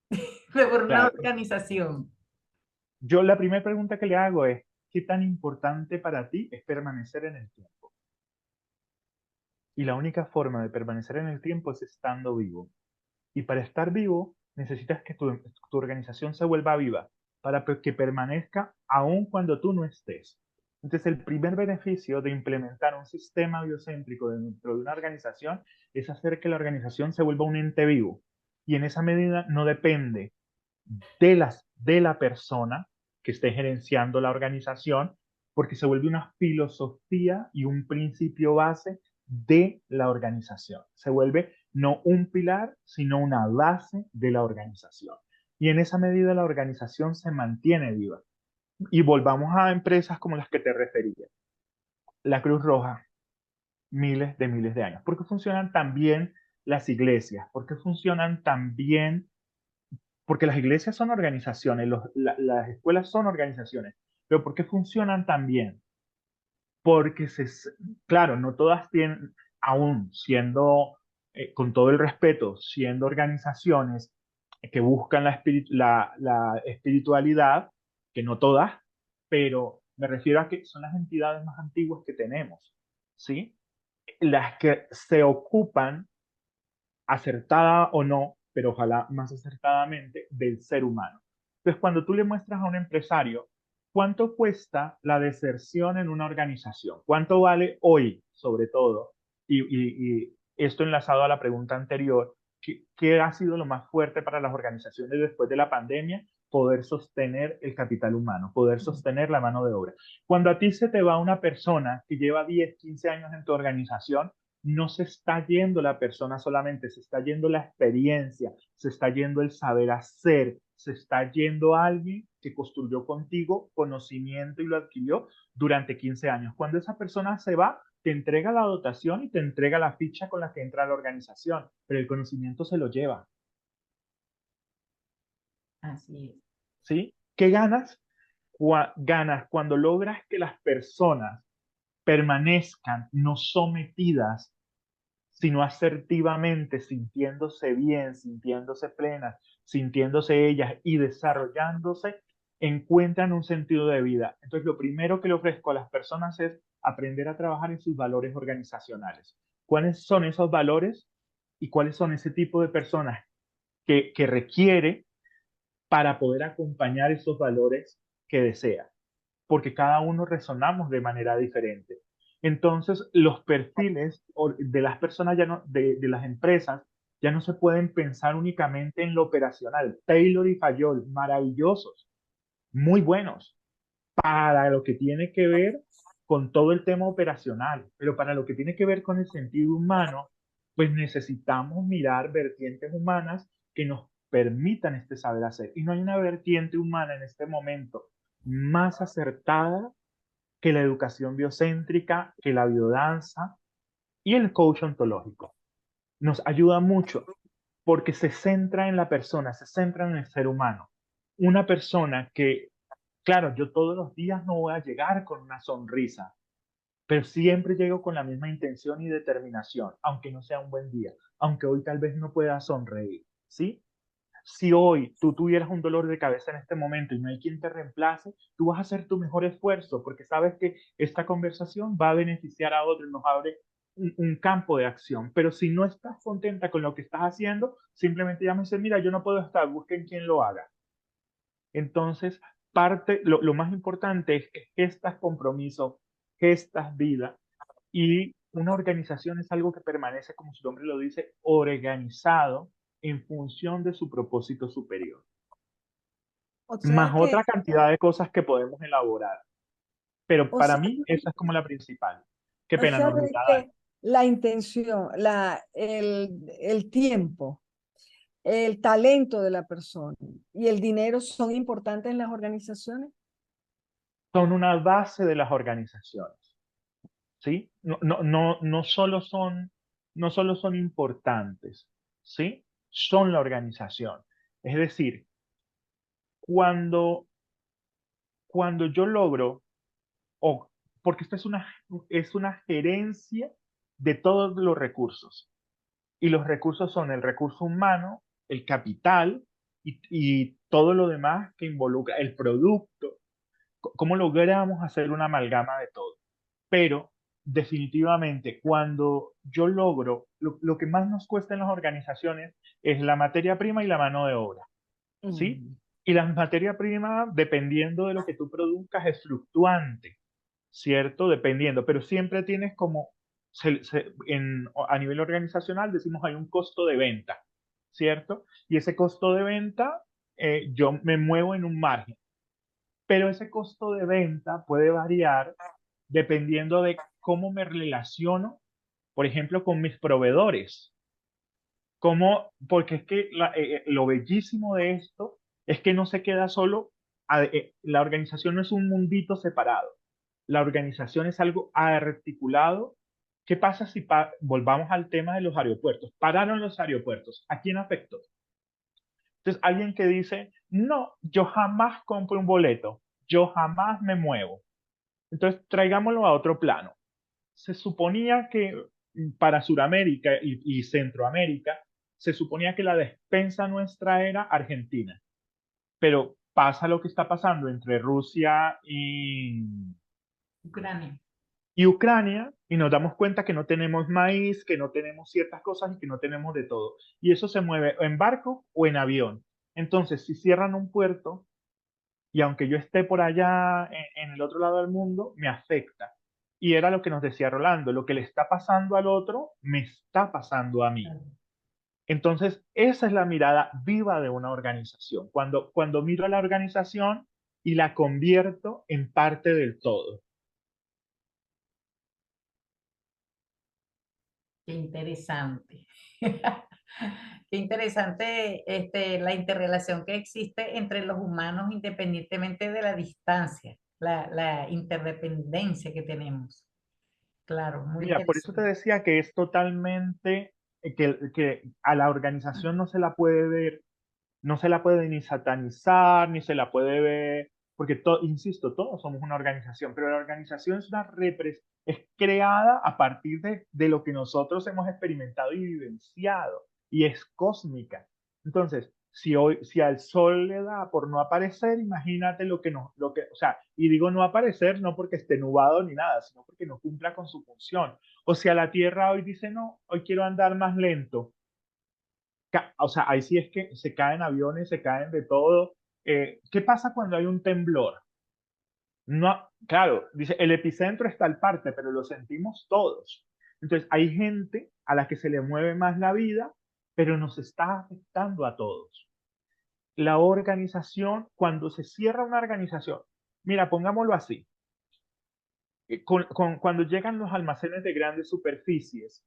de por una Claro. organización. Yo la primera pregunta que le hago es, ¿qué tan importante para ti es permanecer en el tiempo? Y la única forma de permanecer en el tiempo es estando vivo. Y para estar vivo, necesitas que tu organización se vuelva viva, para que permanezca aun cuando tú no estés. Entonces, el primer beneficio de implementar un sistema biocéntrico dentro de una organización es hacer que la organización se vuelva un ente vivo. Y en esa medida no depende de la persona que esté gerenciando la organización, porque se vuelve una filosofía y un principio base de la organización. Se vuelve no un pilar, sino una base de la organización. Y en esa medida la organización se mantiene viva. Y volvamos a empresas como las que te refería. La Cruz Roja, miles de años. ¿Por qué funcionan tan bien las iglesias? ¿Por qué funcionan tan bien? Porque las iglesias son organizaciones, las escuelas son organizaciones, pero ¿por qué funcionan tan bien? Porque, claro, no todas tienen, aún siendo, con todo el respeto, siendo organizaciones que buscan la espiritualidad, que no todas, pero me refiero a que son las entidades más antiguas que tenemos, ¿sí? Las que se ocupan, acertada o no, pero ojalá más acertadamente, del ser humano. Entonces, cuando tú le muestras a un empresario cuánto cuesta la deserción en una organización, cuánto vale hoy, sobre todo, y esto enlazado a la pregunta anterior, ¿qué ha sido lo más fuerte para las organizaciones después de la pandemia? Poder sostener el capital humano, poder sostener la mano de obra. Cuando a ti se te va una persona que lleva 10, 15 años en tu organización, no se está yendo la persona solamente, se está yendo la experiencia, se está yendo el saber hacer, se está yendo alguien que construyó contigo conocimiento y lo adquirió durante 15 años. Cuando esa persona se va, te entrega la dotación y te entrega la ficha con la que entra a la organización, pero el conocimiento se lo lleva, Así es. ¿sí? ¿Qué ganas? Ganas cuando logras que las personas permanezcan no sometidas sino asertivamente, sintiéndose bien, sintiéndose plenas, sintiéndose ellas y desarrollándose, encuentran un sentido de vida. Entonces, lo primero que le ofrezco a las personas es aprender a trabajar en sus valores organizacionales. cuáles son esos valores y cuáles son ese tipo de personas que requiere para poder acompañar esos valores que desea, porque cada uno resonamos de manera diferente. Entonces, los perfiles de las personas ya no, de las empresas ya no se pueden pensar únicamente en lo operacional. Taylor y Fayol, maravillosos, muy buenos para lo que tiene que ver con todo el tema operacional, pero para lo que tiene que ver con el sentido humano, pues necesitamos mirar vertientes humanas que nos permitan este saber hacer. Y no hay una vertiente humana en este momento más acertada que la educación biocéntrica, que la biodanza y el coach ontológico. Nos ayuda mucho porque se centra en la persona, se centra en el ser humano. Una persona que, claro, yo todos los días no voy a llegar con una sonrisa, pero siempre llego con la misma intención y determinación, aunque no sea un buen día, aunque hoy tal vez no pueda sonreír, ¿sí? Si hoy tú tuvieras un dolor de cabeza en este momento y no hay quien te reemplace, tú vas a hacer tu mejor esfuerzo porque sabes que esta conversación va a beneficiar a otro y nos abre un campo de acción. Pero si no estás contenta con lo que estás haciendo, simplemente llámese, mira, yo no puedo estar, busquen quien lo haga. Entonces, lo más importante es que gestas compromiso, gestas vida, y una organización es algo que permanece, como su nombre lo dice, organizado en función de su propósito superior, O más sea otra que, cantidad de cosas que podemos elaborar. Pero o para sea, mí esa es como la principal. Qué o pena, sea de Normita, dale. que la intención, el tiempo, el talento de la persona y el dinero son importantes en las organizaciones. Son una base de las organizaciones, ¿sí? No solo son importantes, ¿sí? Son la organización. Es decir, cuando, cuando yo logro, o porque esto es una gerencia de todos los recursos, y los recursos son el recurso humano, el capital y todo lo demás que involucra el producto. ¿Cómo logramos hacer una amalgama de todo? Pero definitivamente cuando yo logro, lo que más nos cuesta en las organizaciones es la materia prima y la mano de obra, ¿sí? Mm. Y la materia prima, dependiendo de lo que tú produzcas, es fluctuante, ¿cierto? Dependiendo, pero siempre tienes como, a nivel organizacional decimos hay un costo de venta, ¿cierto? Y ese costo de venta, yo me muevo en un margen, pero ese costo de venta puede variar dependiendo de cómo me relaciono, por ejemplo, con mis proveedores. Porque es que lo bellísimo de esto es que no se queda solo, la organización no es un mundito separado, la organización es algo articulado. ¿Qué pasa si volvamos al tema de los aeropuertos? Pararon los aeropuertos, ¿a quién afectó? Entonces, alguien que dice, no, yo jamás compro un boleto, yo jamás me muevo. Entonces, traigámoslo a otro plano. Se suponía que para Sudamérica y Centroamérica, se suponía que la despensa nuestra era Argentina, pero pasa lo que está pasando entre Rusia Ucrania. y Ucrania y nos damos cuenta que no tenemos maíz, que no tenemos ciertas cosas y que no tenemos de todo. Y eso se mueve en barco o en avión. Entonces, si cierran un puerto, y aunque yo esté por allá en el otro lado del mundo, me afecta. Y era lo que nos decía Rolando, lo que le está pasando al otro, me está pasando a mí. Entonces, esa es la mirada viva de una organización, cuando miro a la organización y la convierto en parte del todo. Qué interesante. Qué interesante la interrelación que existe entre los humanos independientemente de la distancia, la interdependencia que tenemos. Claro, muy Mira, por eso te interesante. decía que es totalmente, que a la organización no se la puede ver, no se la puede ni satanizar, ni se la puede ver, porque, insisto, todos somos una organización, pero la organización es creada a partir de lo que nosotros hemos experimentado y vivenciado, y es cósmica. Entonces, si al sol le da por no aparecer, imagínate o sea, y digo no aparecer no porque esté nublado ni nada, sino porque no cumpla con su función. O si a la Tierra hoy dice, no, hoy quiero andar más lento, o sea, ahí sí es que se caen aviones, se caen de todo. ¿Qué pasa cuando hay un temblor? No, claro, dice, el epicentro está al parte, pero lo sentimos todos. Entonces, hay gente a la que se le mueve más la vida, pero nos está afectando a todos. La organización, cuando se cierra una organización, mira, pongámoslo así, cuando llegan los almacenes de grandes superficies,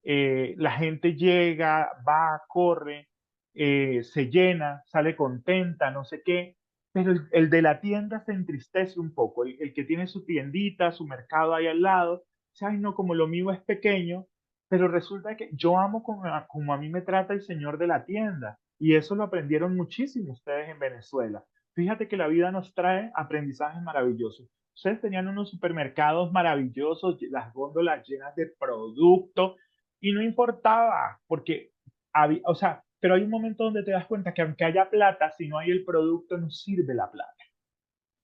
la gente llega, va, corre, se llena, sale contenta, no sé qué, pero el de la tienda se entristece un poco, el que tiene su tiendita, su mercado ahí al lado, dice, ay no, como lo mío es pequeño, pero resulta que yo amo como a mí me trata el señor de la tienda, y eso lo aprendieron muchísimo ustedes en Venezuela. Fíjate que la vida nos trae aprendizajes maravillosos. Ustedes tenían unos supermercados maravillosos, las góndolas llenas de productos, y no importaba, porque había, o sea, pero hay un momento donde te das cuenta que aunque haya plata, si no hay el producto, no sirve la plata.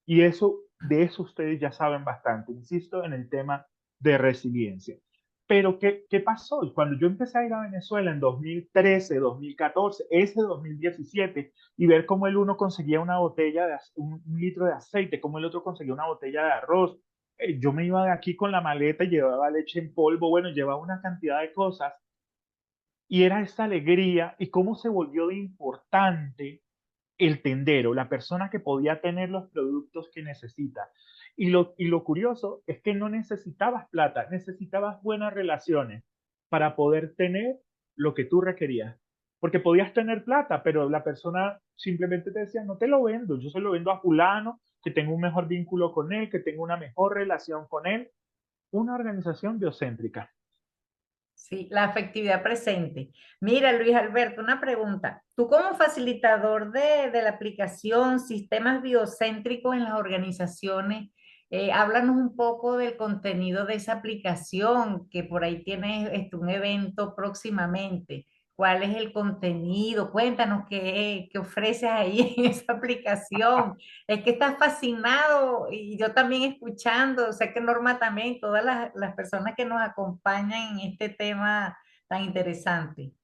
Y eso, de eso ustedes ya saben bastante, insisto, en el tema de resiliencia. Pero, ¿qué pasó? Y cuando yo empecé a ir a Venezuela en 2013, 2014, ese 2017, y ver cómo el uno conseguía una botella de un litro de aceite, cómo el otro conseguía una botella de arroz, yo me iba de aquí con la maleta y llevaba leche en polvo, bueno, llevaba una cantidad de cosas, y era esa alegría y cómo se volvió de importante el tendero, la persona que podía tener los productos que necesita. Y lo curioso es que no necesitabas plata, necesitabas buenas relaciones para poder tener lo que tú requerías. Porque podías tener plata, pero la persona simplemente te decía, no te lo vendo, yo se lo vendo a fulano, que tengo un mejor vínculo con él, que tengo una mejor relación con él. Una organización biocéntrica. Sí, la afectividad presente. Mira, Luis Alberto, una pregunta. Tú como facilitador de la aplicación Sistemas Biocéntricos en las organizaciones, háblanos un poco del contenido de esa aplicación, que por ahí tienes un evento próximamente. ¿Cuál es el contenido? Cuéntanos qué ofreces ahí en esa aplicación. Es que estás fascinado y yo también escuchando, sé que Norma también, todas las personas que nos acompañan en este tema tan interesante.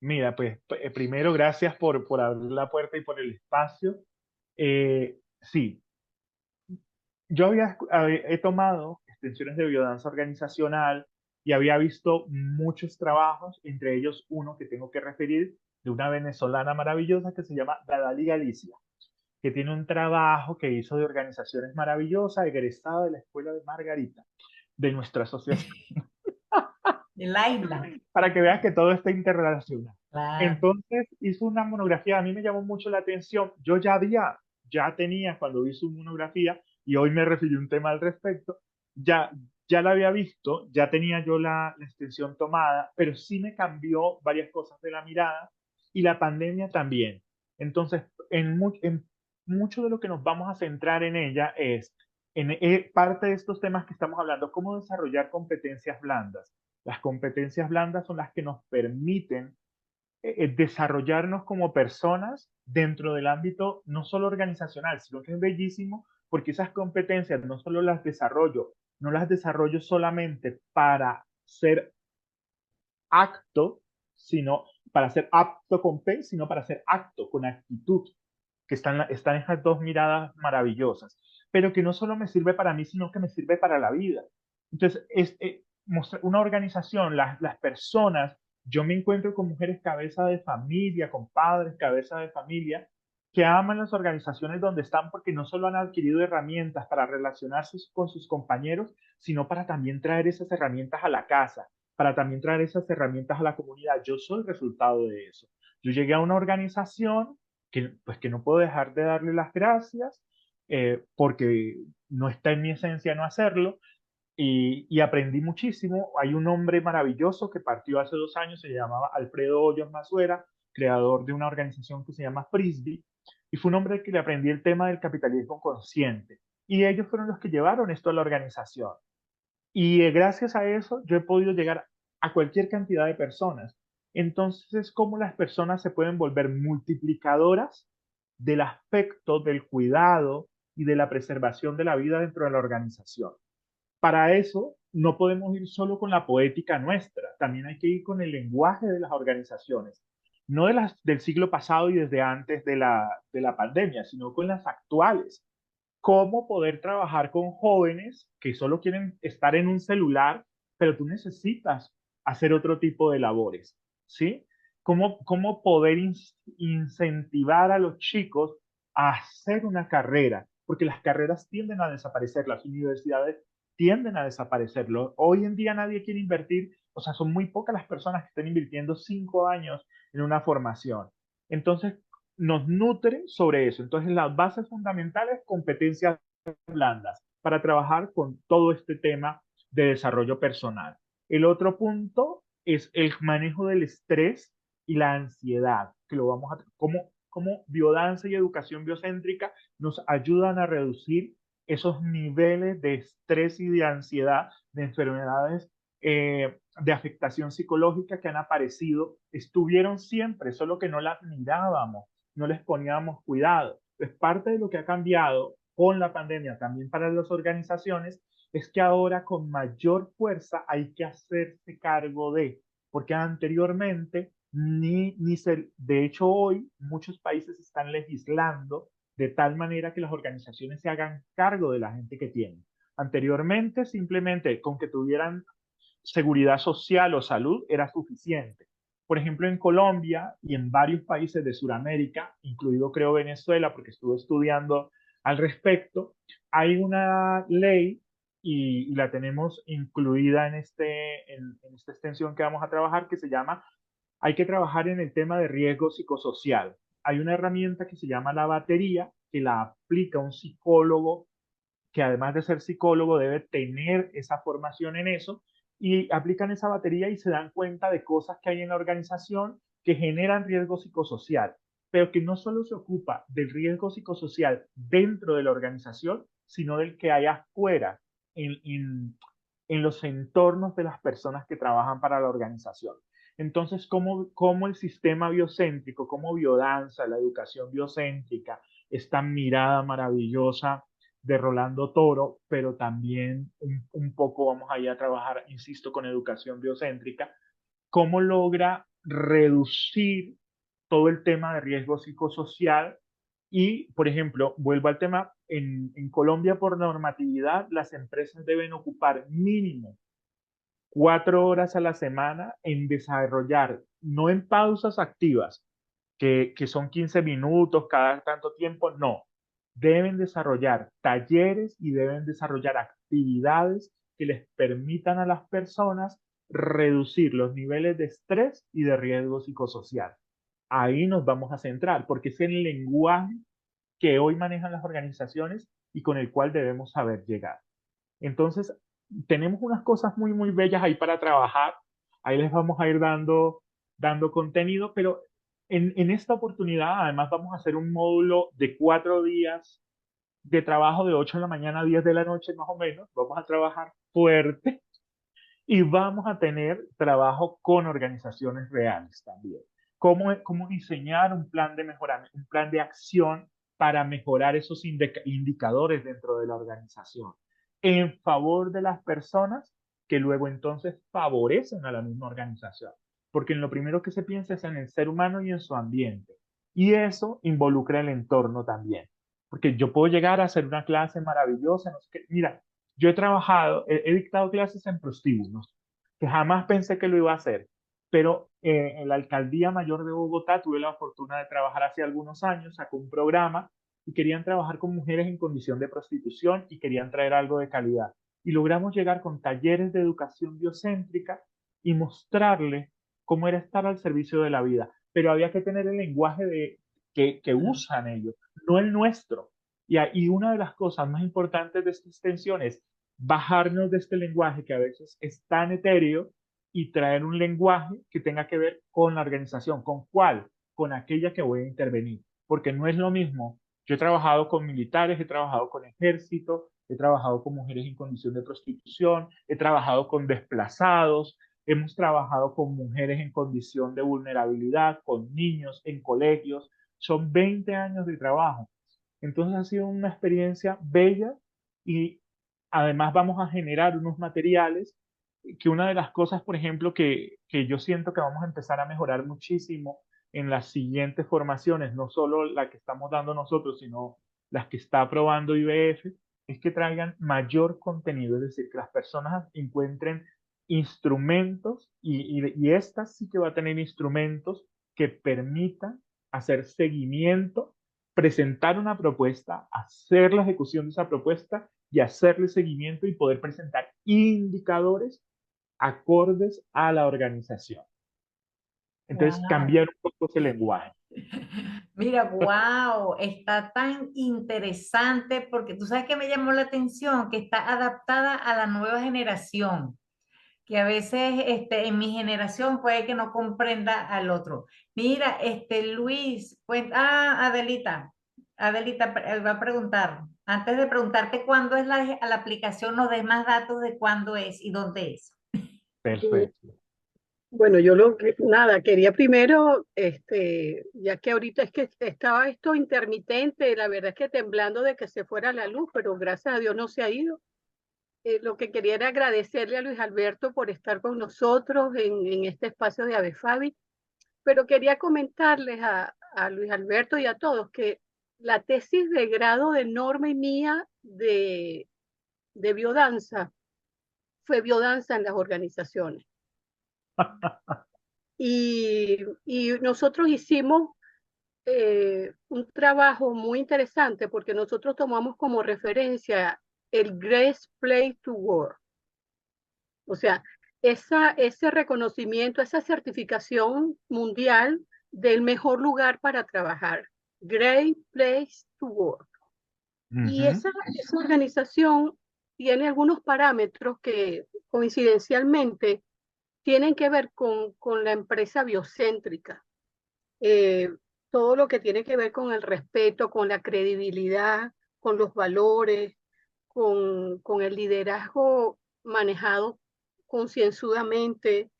Mira, pues primero gracias por abrir la puerta y por el espacio. Sí, yo he tomado extensiones de biodanza organizacional y había visto muchos trabajos, entre ellos uno que tengo que referir de una venezolana maravillosa que se llama Dadali Galicia, que tiene un trabajo que hizo de organizaciones maravillosas, egresada de la Escuela de Margarita, de nuestra asociación, De Laila, para que veas que todo está interrelacionado. claro. Entonces hizo una monografía, a mí me llamó mucho la atención, ya tenía cuando hizo una monografía, y hoy me refirió un tema al respecto, ya, ya la había visto, ya tenía yo la extensión tomada, pero sí me cambió varias cosas de la mirada, y la pandemia también. Entonces, en mucho de lo que nos vamos a centrar en ella es en parte de estos temas que estamos hablando, cómo desarrollar competencias blandas. Las competencias blandas son las que nos permiten desarrollarnos como personas dentro del ámbito no solo organizacional, sino que es bellísimo porque esas competencias no solo no las desarrollo solamente para ser acto, sino para ser apto con P, sino para ser acto con actitud, que están esas dos miradas maravillosas, pero que no solo me sirve para mí, sino que me sirve para la vida. Entonces, una organización, las personas, yo me encuentro con mujeres cabeza de familia, con padres cabeza de familia, que aman las organizaciones donde están porque no solo han adquirido herramientas para relacionarse con sus compañeros, sino para también traer esas herramientas a la casa, para también traer esas herramientas a la comunidad. Yo soy resultado de eso. Yo llegué a una organización que no puedo dejar de darle las gracias porque no está en mi esencia no hacerlo y aprendí muchísimo. Hay un hombre maravilloso que partió hace 2 años, se llamaba Alfredo Hoyos Masuera, creador de una organización que se llama Frisbee, y fue un hombre que le aprendí el tema del capitalismo consciente. Y ellos fueron los que llevaron esto a la organización. Y gracias a eso yo he podido llegar a cualquier cantidad de personas. Entonces es como las personas se pueden volver multiplicadoras del aspecto del cuidado y de la preservación de la vida dentro de la organización. Para eso no podemos ir solo con la poética nuestra, también hay que ir con el lenguaje de las organizaciones, no de las del siglo pasado y desde antes de la pandemia, sino con las actuales. Cómo poder trabajar con jóvenes que solo quieren estar en un celular, pero tú necesitas hacer otro tipo de labores, ¿sí? Cómo poder incentivar a los chicos a hacer una carrera, porque las carreras tienden a desaparecer, las universidades tienden a desaparecerlo. Hoy en día nadie quiere invertir, o sea, son muy pocas las personas que están invirtiendo 5 años en una formación. Entonces, nos nutre sobre eso. Entonces, las bases fundamentales, competencias blandas, para trabajar con todo este tema de desarrollo personal. El otro punto es el manejo del estrés y la ansiedad, que lo vamos a, como biodanza y educación biocéntrica nos ayudan a reducir esos niveles de estrés y de ansiedad, de enfermedades de afectación psicológica que han aparecido, estuvieron siempre, solo que no las mirábamos, no les poníamos cuidado. Pues parte de lo que ha cambiado con la pandemia también para las organizaciones es que ahora con mayor fuerza hay que hacerse cargo de, porque anteriormente de hecho hoy muchos países están legislando de tal manera que las organizaciones se hagan cargo de la gente que tienen. Anteriormente simplemente con que tuvieran seguridad social o salud era suficiente. Por ejemplo, en Colombia y en varios países de Sudamérica, incluido creo Venezuela, porque estuve estudiando al respecto, hay una ley y la tenemos incluida en esta extensión que vamos a trabajar que se llama, hay que trabajar en el tema de riesgo psicosocial. Hay una herramienta que se llama la batería, que la aplica un psicólogo que además de ser psicólogo debe tener esa formación en eso y aplican esa batería y se dan cuenta de cosas que hay en la organización que generan riesgo psicosocial, pero que no solo se ocupa del riesgo psicosocial dentro de la organización, sino del que hay afuera, en, en, en los entornos de las personas que trabajan para la organización. Entonces, cómo el sistema biocéntrico, cómo biodanza, la educación biocéntrica, esta mirada maravillosa de Rolando Toro, pero también un poco vamos ahí a trabajar, insisto, con educación biocéntrica, cómo logra reducir todo el tema de riesgo psicosocial y, por ejemplo, vuelvo al tema, en Colombia por normatividad las empresas deben ocupar mínimo 4 horas a la semana en desarrollar, no en pausas activas, que son 15 minutos cada tanto tiempo, no. Deben desarrollar talleres y deben desarrollar actividades que les permitan a las personas reducir los niveles de estrés y de riesgo psicosocial. Ahí nos vamos a centrar, porque es el lenguaje que hoy manejan las organizaciones y con el cual debemos saber llegar. Entonces, tenemos unas cosas muy, muy bellas ahí para trabajar. Ahí les vamos a ir dando contenido, pero en esta oportunidad además vamos a hacer un módulo de 4 días de trabajo de 8 de la mañana a 10 de la noche más o menos. Vamos a trabajar fuerte y vamos a tener trabajo con organizaciones reales también. Cómo diseñar un plan de mejoramiento, un plan de acción para mejorar esos indicadores dentro de la organización en favor de las personas que luego entonces favorecen a la misma organización. Porque en lo primero que se piensa es en el ser humano y en su ambiente. Y eso involucra el entorno también. Porque yo puedo llegar a hacer una clase maravillosa, no sé qué. Mira, yo he trabajado, he dictado clases en prostíbulos, que jamás pensé que lo iba a hacer, pero en la Alcaldía Mayor de Bogotá tuve la fortuna de trabajar hace algunos años, sacó un programa y querían trabajar con mujeres en condición de prostitución y querían traer algo de calidad. Y logramos llegar con talleres de educación biocéntrica y mostrarles cómo era estar al servicio de la vida. Pero había que tener el lenguaje que usan ellos, no el nuestro. Y una de las cosas más importantes de esta extensión es bajarnos de este lenguaje que a veces es tan etéreo y traer un lenguaje que tenga que ver con la organización. ¿Con cuál? Con aquella que voy a intervenir. Porque no es lo mismo. Yo he trabajado con militares, he trabajado con ejército, he trabajado con mujeres en condición de prostitución, he trabajado con desplazados, hemos trabajado con mujeres en condición de vulnerabilidad, con niños en colegios. Son 20 años de trabajo. Entonces ha sido una experiencia bella y además vamos a generar unos materiales que una de las cosas, por ejemplo, que yo siento que vamos a empezar a mejorar muchísimo en las siguientes formaciones, no solo la que estamos dando nosotros, sino las que está aprobando IBF, es que traigan mayor contenido, es decir, que las personas encuentren instrumentos y esta sí que va a tener instrumentos que permitan hacer seguimiento, presentar una propuesta, hacer la ejecución de esa propuesta y hacerle seguimiento y poder presentar indicadores acordes a la organización. Entonces, Wow. cambiar un poco ese lenguaje. Mira, wow, está tan interesante porque tú sabes que me llamó la atención que está adaptada a la nueva generación, que a veces en mi generación puede que no comprenda al otro. Mira, Luis, pues, Adelita va a preguntar, antes de preguntarte cuándo es la aplicación, nos des más datos de cuándo es y dónde es. Mm, Perfecto. Bueno, yo nada, quería primero, ya que ahorita es que estaba esto intermitente, la verdad es que temblando de que se fuera la luz, pero gracias a Dios no se ha ido. Lo que quería era agradecerle a Luis Alberto por estar con nosotros en este espacio de Abefabi, pero quería comentarles a Luis Alberto y a todos que la tesis de grado de Norma y mía de biodanza fue biodanza en las organizaciones. Y nosotros hicimos un trabajo muy interesante porque nosotros tomamos como referencia el Great Place to Work. O sea, ese reconocimiento, esa certificación mundial del mejor lugar para trabajar. Great Place to Work. Y Ujú. esa organización tiene algunos parámetros que coincidencialmente tienen que ver con la empresa biocéntrica. eh, Todo lo que tiene que ver con el respeto, con la credibilidad, con los valores, con el liderazgo manejado concienzudamente,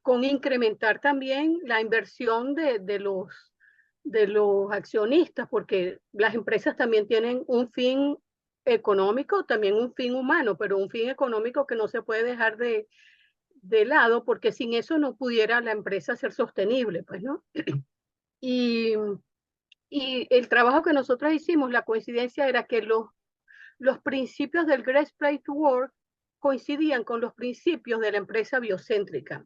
con incrementar también la inversión de los accionistas, porque las empresas también tienen un fin económico, también un fin humano, pero un fin económico que no se puede dejar de lado, porque sin eso no pudiera la empresa ser sostenible, pues, ¿no? Y, y el trabajo que nosotros hicimos, la coincidencia era que los principios del Great Place to Work coincidían con los principios de la empresa biocéntrica.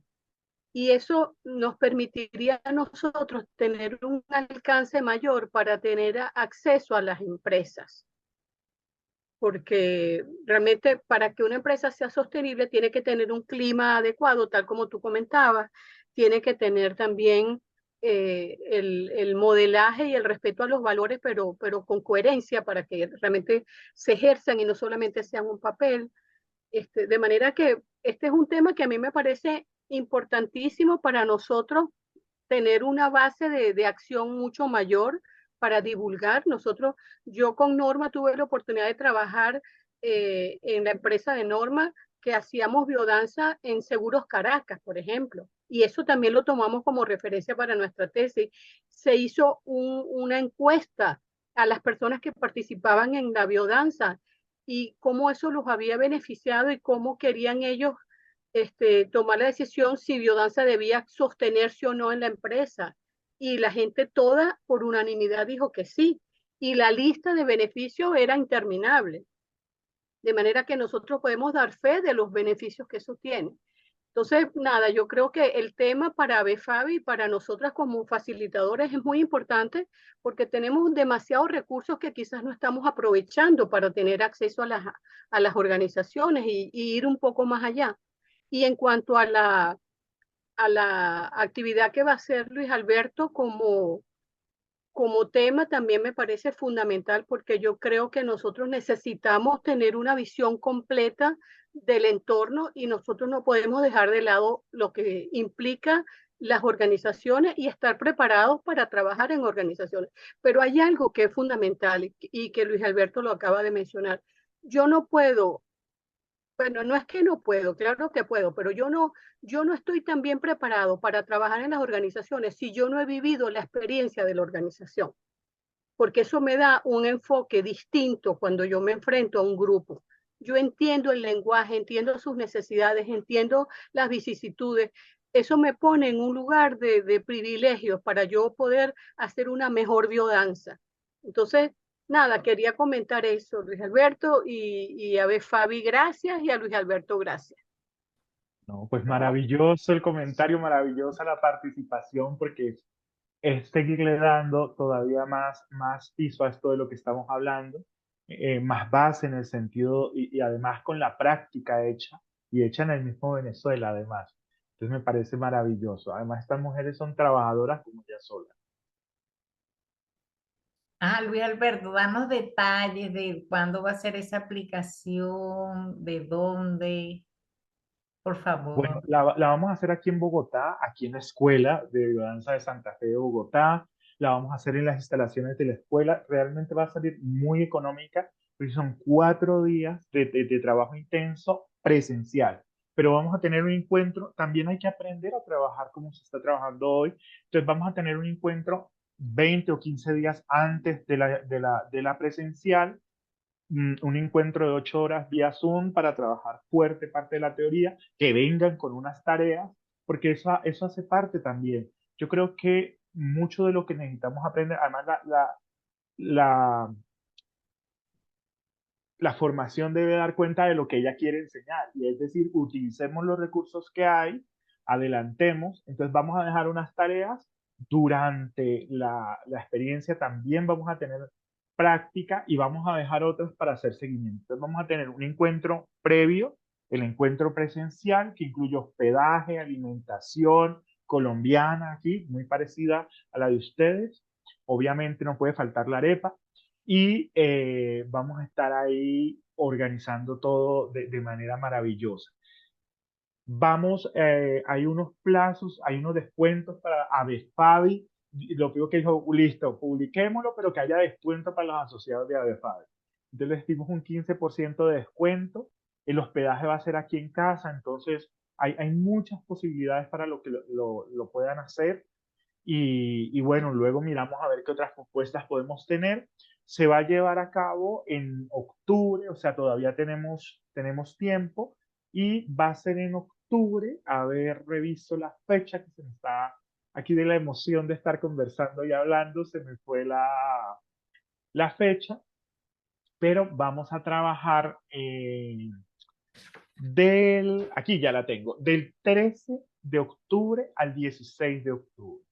Y eso nos permitiría a nosotros tener un alcance mayor para tener acceso a las empresas. Porque realmente para que una empresa sea sostenible tiene que tener un clima adecuado, tal como tú comentabas, tiene que tener también el modelaje y el respeto a los valores, pero con coherencia para que realmente se ejerzan y no solamente sean un papel. De manera que este es un tema que a mí me parece importantísimo para nosotros tener una base de acción mucho mayor para divulgar. Yo con Norma tuve la oportunidad de trabajar en la empresa de Norma que hacíamos biodanza en Seguros Caracas, por ejemplo, y eso también lo tomamos como referencia para nuestra tesis. Se hizo una encuesta a las personas que participaban en la biodanza y cómo eso los había beneficiado y cómo querían ellos tomar la decisión si biodanza debía sostenerse o no en la empresa. Y la gente toda por unanimidad dijo que sí. Y la lista de beneficios era interminable. De manera que nosotros podemos dar fe de los beneficios que eso tiene. Entonces, nada, yo creo que el tema para BFABI y para nosotras como facilitadores es muy importante porque tenemos demasiados recursos que quizás no estamos aprovechando para tener acceso a las organizaciones y ir un poco más allá. Y en cuanto a la actividad que va a hacer Luis Alberto como tema, también me parece fundamental porque yo creo que nosotros necesitamos tener una visión completa del entorno y nosotros no podemos dejar de lado lo que implica las organizaciones y estar preparados para trabajar en organizaciones. Pero hay algo que es fundamental y que Luis Alberto lo acaba de mencionar. Yo no puedo Bueno, no es que no puedo, claro que puedo, pero yo no estoy tan bien preparado para trabajar en las organizaciones si yo no he vivido la experiencia de la organización, porque eso me da un enfoque distinto cuando yo me enfrento a un grupo. Yo entiendo el lenguaje, entiendo sus necesidades, entiendo las vicisitudes. Eso me pone en un lugar de privilegios para yo poder hacer una mejor biodanza. Entonces, nada, quería comentar eso, Luis Alberto, y a ver, Fabi, gracias, y a Luis Alberto, gracias. No, pues maravilloso el comentario, maravillosa la participación, porque es seguirle dando todavía más piso a esto de lo que estamos hablando, más base en el sentido y además con la práctica hecha y hecha en el mismo Venezuela además. Entonces me parece maravilloso. Además estas mujeres son trabajadoras como ellas solas. Ah, Luis Alberto, danos detalles de cuándo va a ser esa aplicación, de dónde, por Bueno, favor. la vamos a hacer aquí en Bogotá, aquí en la Escuela de Biodanza de Santa Fe de Bogotá. La vamos a hacer en las instalaciones de la escuela. Realmente va a salir muy económica, porque son 4 días de trabajo intenso presencial. Pero vamos a tener un encuentro. También hay que aprender a trabajar como se está trabajando hoy. Entonces vamos a tener un encuentro 20 o 15 días antes de la presencial, un encuentro de 8 horas vía Zoom para trabajar fuerte parte de la teoría, que vengan con unas tareas, porque eso hace parte también. Yo creo que mucho de lo que necesitamos aprender, además la, la formación debe dar cuenta de lo que ella quiere enseñar, y es decir, utilicemos los recursos que hay, adelantemos, entonces vamos a dejar unas tareas, durante la experiencia también vamos a tener práctica y vamos a dejar otras para hacer seguimiento. Entonces vamos a tener un encuentro previo, el encuentro presencial, que incluye hospedaje, alimentación colombiana aquí, muy parecida a la de ustedes. Obviamente no puede faltar la arepa, y vamos a estar ahí organizando todo de manera maravillosa. Hay unos plazos, hay unos descuentos para Abefabi. Lo primero que dijo, listo, publiquémoslo, pero que haya descuento para los asociados de Abefabi. Entonces les dimos un 15% de descuento. El hospedaje va a ser aquí en casa, entonces hay muchas posibilidades para lo que lo puedan hacer. Y bueno, luego miramos a ver qué otras propuestas podemos tener. Se va a llevar a cabo en octubre, o sea, todavía tenemos tiempo, y va a ser en octubre. A ver, reviso la fecha, que se me está aquí de la emoción de estar conversando y hablando, se me fue la fecha, pero vamos a trabajar aquí ya la tengo, del 13 de octubre al 16 de octubre.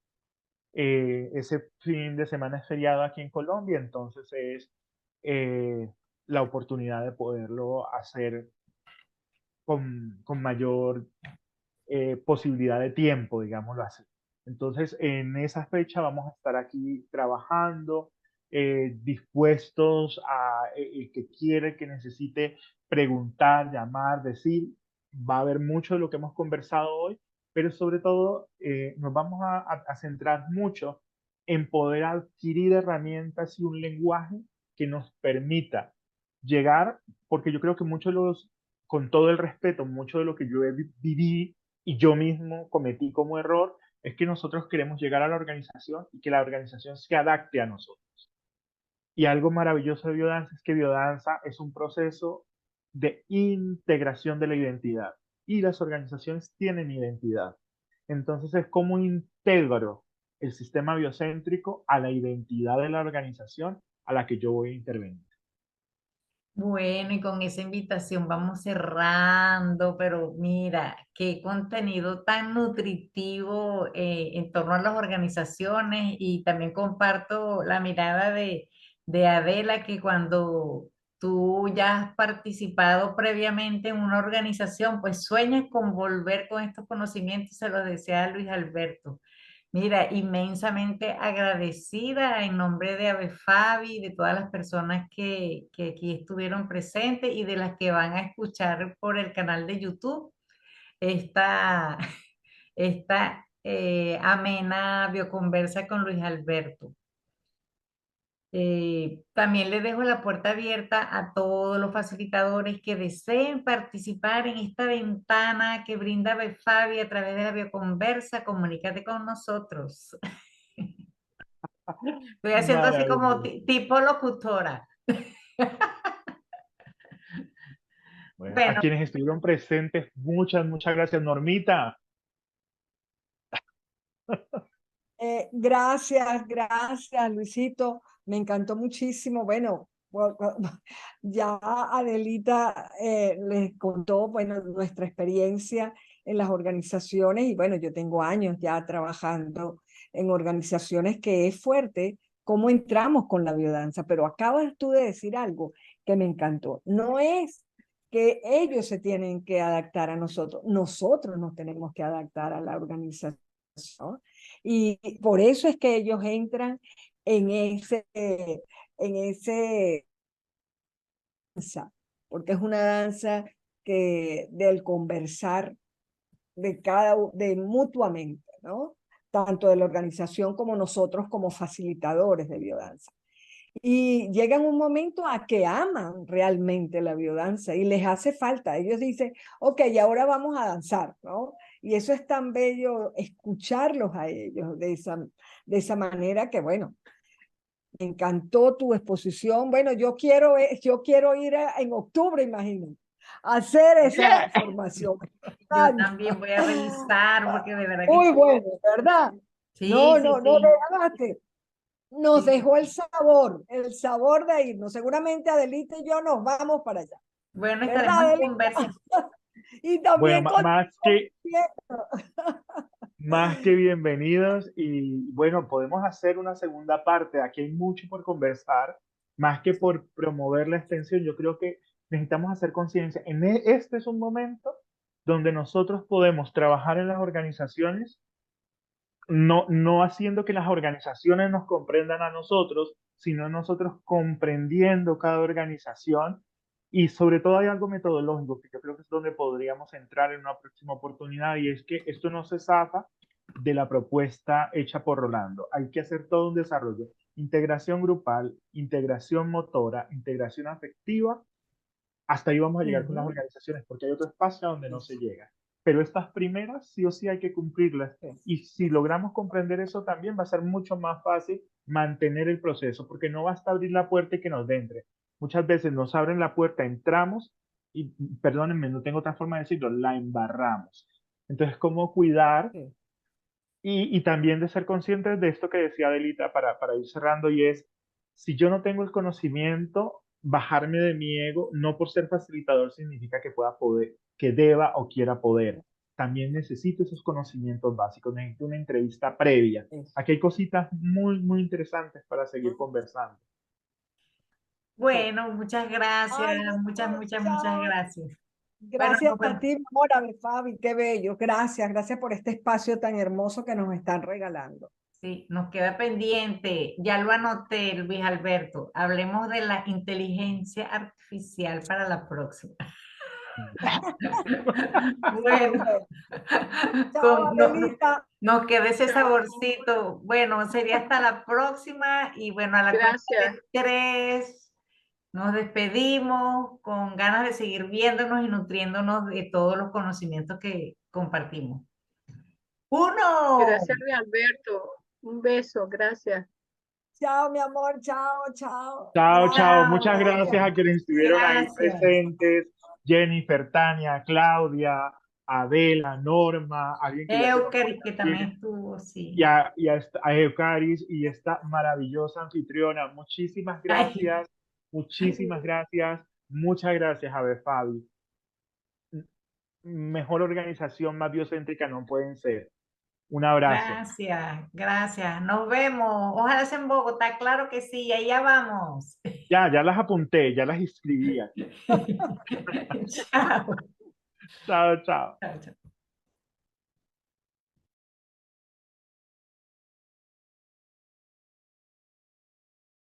Ese fin de semana es feriado aquí en Colombia, entonces es la oportunidad de poderlo hacer con mayor posibilidad de tiempo, digámoslo así. Entonces, en esa fecha vamos a estar aquí trabajando, dispuestos a el que quiere, que necesite preguntar, llamar, decir. Va a haber mucho de lo que hemos conversado hoy, pero sobre todo nos vamos a centrar mucho en poder adquirir herramientas y un lenguaje que nos permita llegar, porque yo creo que con todo el respeto, mucho de lo que yo viví y yo mismo cometí como error, es que nosotros queremos llegar a la organización y que la organización se adapte a nosotros. Y algo maravilloso de biodanza es que biodanza es un proceso de integración de la identidad, y las organizaciones tienen identidad. Entonces es como integro el sistema biocéntrico a la identidad de la organización a la que yo voy a intervenir. Bueno, y con esa invitación vamos cerrando, pero mira, qué contenido tan nutritivo en torno a las organizaciones, y también comparto la mirada de Adela, que cuando tú ya has participado previamente en una organización, pues sueñas con volver con estos conocimientos, se los desea Luis Alberto. Mira, inmensamente agradecida en nombre de Abefabi, de todas las personas que aquí estuvieron presentes y de las que van a escuchar por el canal de YouTube esta, esta amena bioconversa con Luis Alberto. También le dejo la puerta abierta a todos los facilitadores que deseen participar en esta ventana que brinda Befabi a través de la bioconversa. Comunícate con nosotros. Estoy haciendo así como Maravilloso. tipo locutora. Bueno, a Bueno, quienes estuvieron presentes, muchas gracias, Normita. Gracias, Luisito. Me encantó muchísimo. Bueno, ya Adelita les contó, bueno, nuestra experiencia en las organizaciones y bueno, yo tengo años ya trabajando en organizaciones que es fuerte cómo entramos con la biodanza, pero acabas tú de decir algo que me encantó. No es que ellos se tienen que adaptar a nosotros, nosotros nos tenemos que adaptar a la organización. Y por eso es que ellos entran en ese danza, porque es una danza que del conversar de mutuamente, ¿no? Tanto de la organización como nosotros como facilitadores de biodanza. Y llegan un momento a que aman realmente la biodanza y les hace falta. Ellos dicen, ok, ahora vamos a danzar, ¿no? Y eso es tan bello escucharlos a ellos de esa manera que, bueno, me encantó tu exposición. Bueno, yo quiero ir en octubre, imagino, a hacer esa formación. yo también voy a revisar porque de verdad que Muy bueno, ¿verdad? sí, No, sí, no, no sí. dejaste. Nos Sí. dejó el sabor de irnos. Seguramente Adelita y yo nos vamos para allá. Bueno, estaremos ¿Verdad, en Adelita? conversa. Y Bueno, también con más que bienvenidos y bueno, podemos hacer una segunda parte. Aquí hay mucho por conversar, más que por promover la extensión. Yo creo que necesitamos hacer conciencia. Este es un momento donde nosotros podemos trabajar en las organizaciones, no haciendo que las organizaciones nos comprendan a nosotros, sino nosotros comprendiendo cada organización. Y sobre todo hay algo metodológico que yo creo que es donde podríamos entrar en una próxima oportunidad, y es que esto no se zafa de la propuesta hecha por Rolando. Hay que hacer todo un desarrollo. Integración grupal, integración motora, integración afectiva. Hasta ahí vamos a llegar con las Ujú. organizaciones, porque hay otro espacio a donde no se llega. Pero estas primeras sí o sí hay que cumplirlas. Y si logramos comprender eso también, va a ser mucho más fácil mantener el proceso, porque no basta abrir la puerta y que nos entre. Muchas veces nos abren la puerta, entramos y, perdónenme, no tengo otra forma de decirlo, la embarramos. Entonces, ¿cómo cuidar? Sí. Y también de ser conscientes de esto que decía Adelita para ir cerrando, y es, si yo no tengo el conocimiento, bajarme de mi ego, no por ser facilitador significa que pueda poder, que deba o quiera poder. También necesito esos conocimientos básicos, necesito una entrevista previa. Eso. Aquí hay cositas muy interesantes para seguir conversando. Sí. Bueno, muchas gracias, Ay, mi amor, muchas chao. gracias. Bueno, Gracias nos a vemos. ti, mi amor, a ver, Fabi, qué bello. Gracias por este espacio tan hermoso que nos están regalando. Sí, nos queda pendiente. Ya lo anoté, Luis Alberto. Hablemos de la inteligencia artificial para la próxima. Bueno, Bueno, chao, Adelita. nos queda ese Chao. saborcito. Bueno, sería hasta la próxima y bueno, a la cuenta Gracias. de tres nos despedimos con ganas de seguir viéndonos y nutriéndonos de todos los conocimientos que compartimos. Uno. Gracias, Luis Alberto. Un beso. Gracias. Chao, mi amor, chao. Chao. Gracias, Muchas Chao. gracias gracias. a quienes estuvieron ahí Gracias. presentes. Jennifer, Tania, Claudia, Adela, Norma, alguien que ya se nos fue Eucari, que también también, estuvo, y sí. a Eucaris y esta maravillosa anfitriona. Ay, Muchísimas gracias, muchas gracias, a ver, Fabi. Mejor organización, más biocéntrica no pueden ser. Un abrazo. gracias. Nos vemos. Ojalá sea en Bogotá, claro que sí, allá vamos. Ya las apunté, ya las escribí aquí. Chao. Chao. Chao, chao.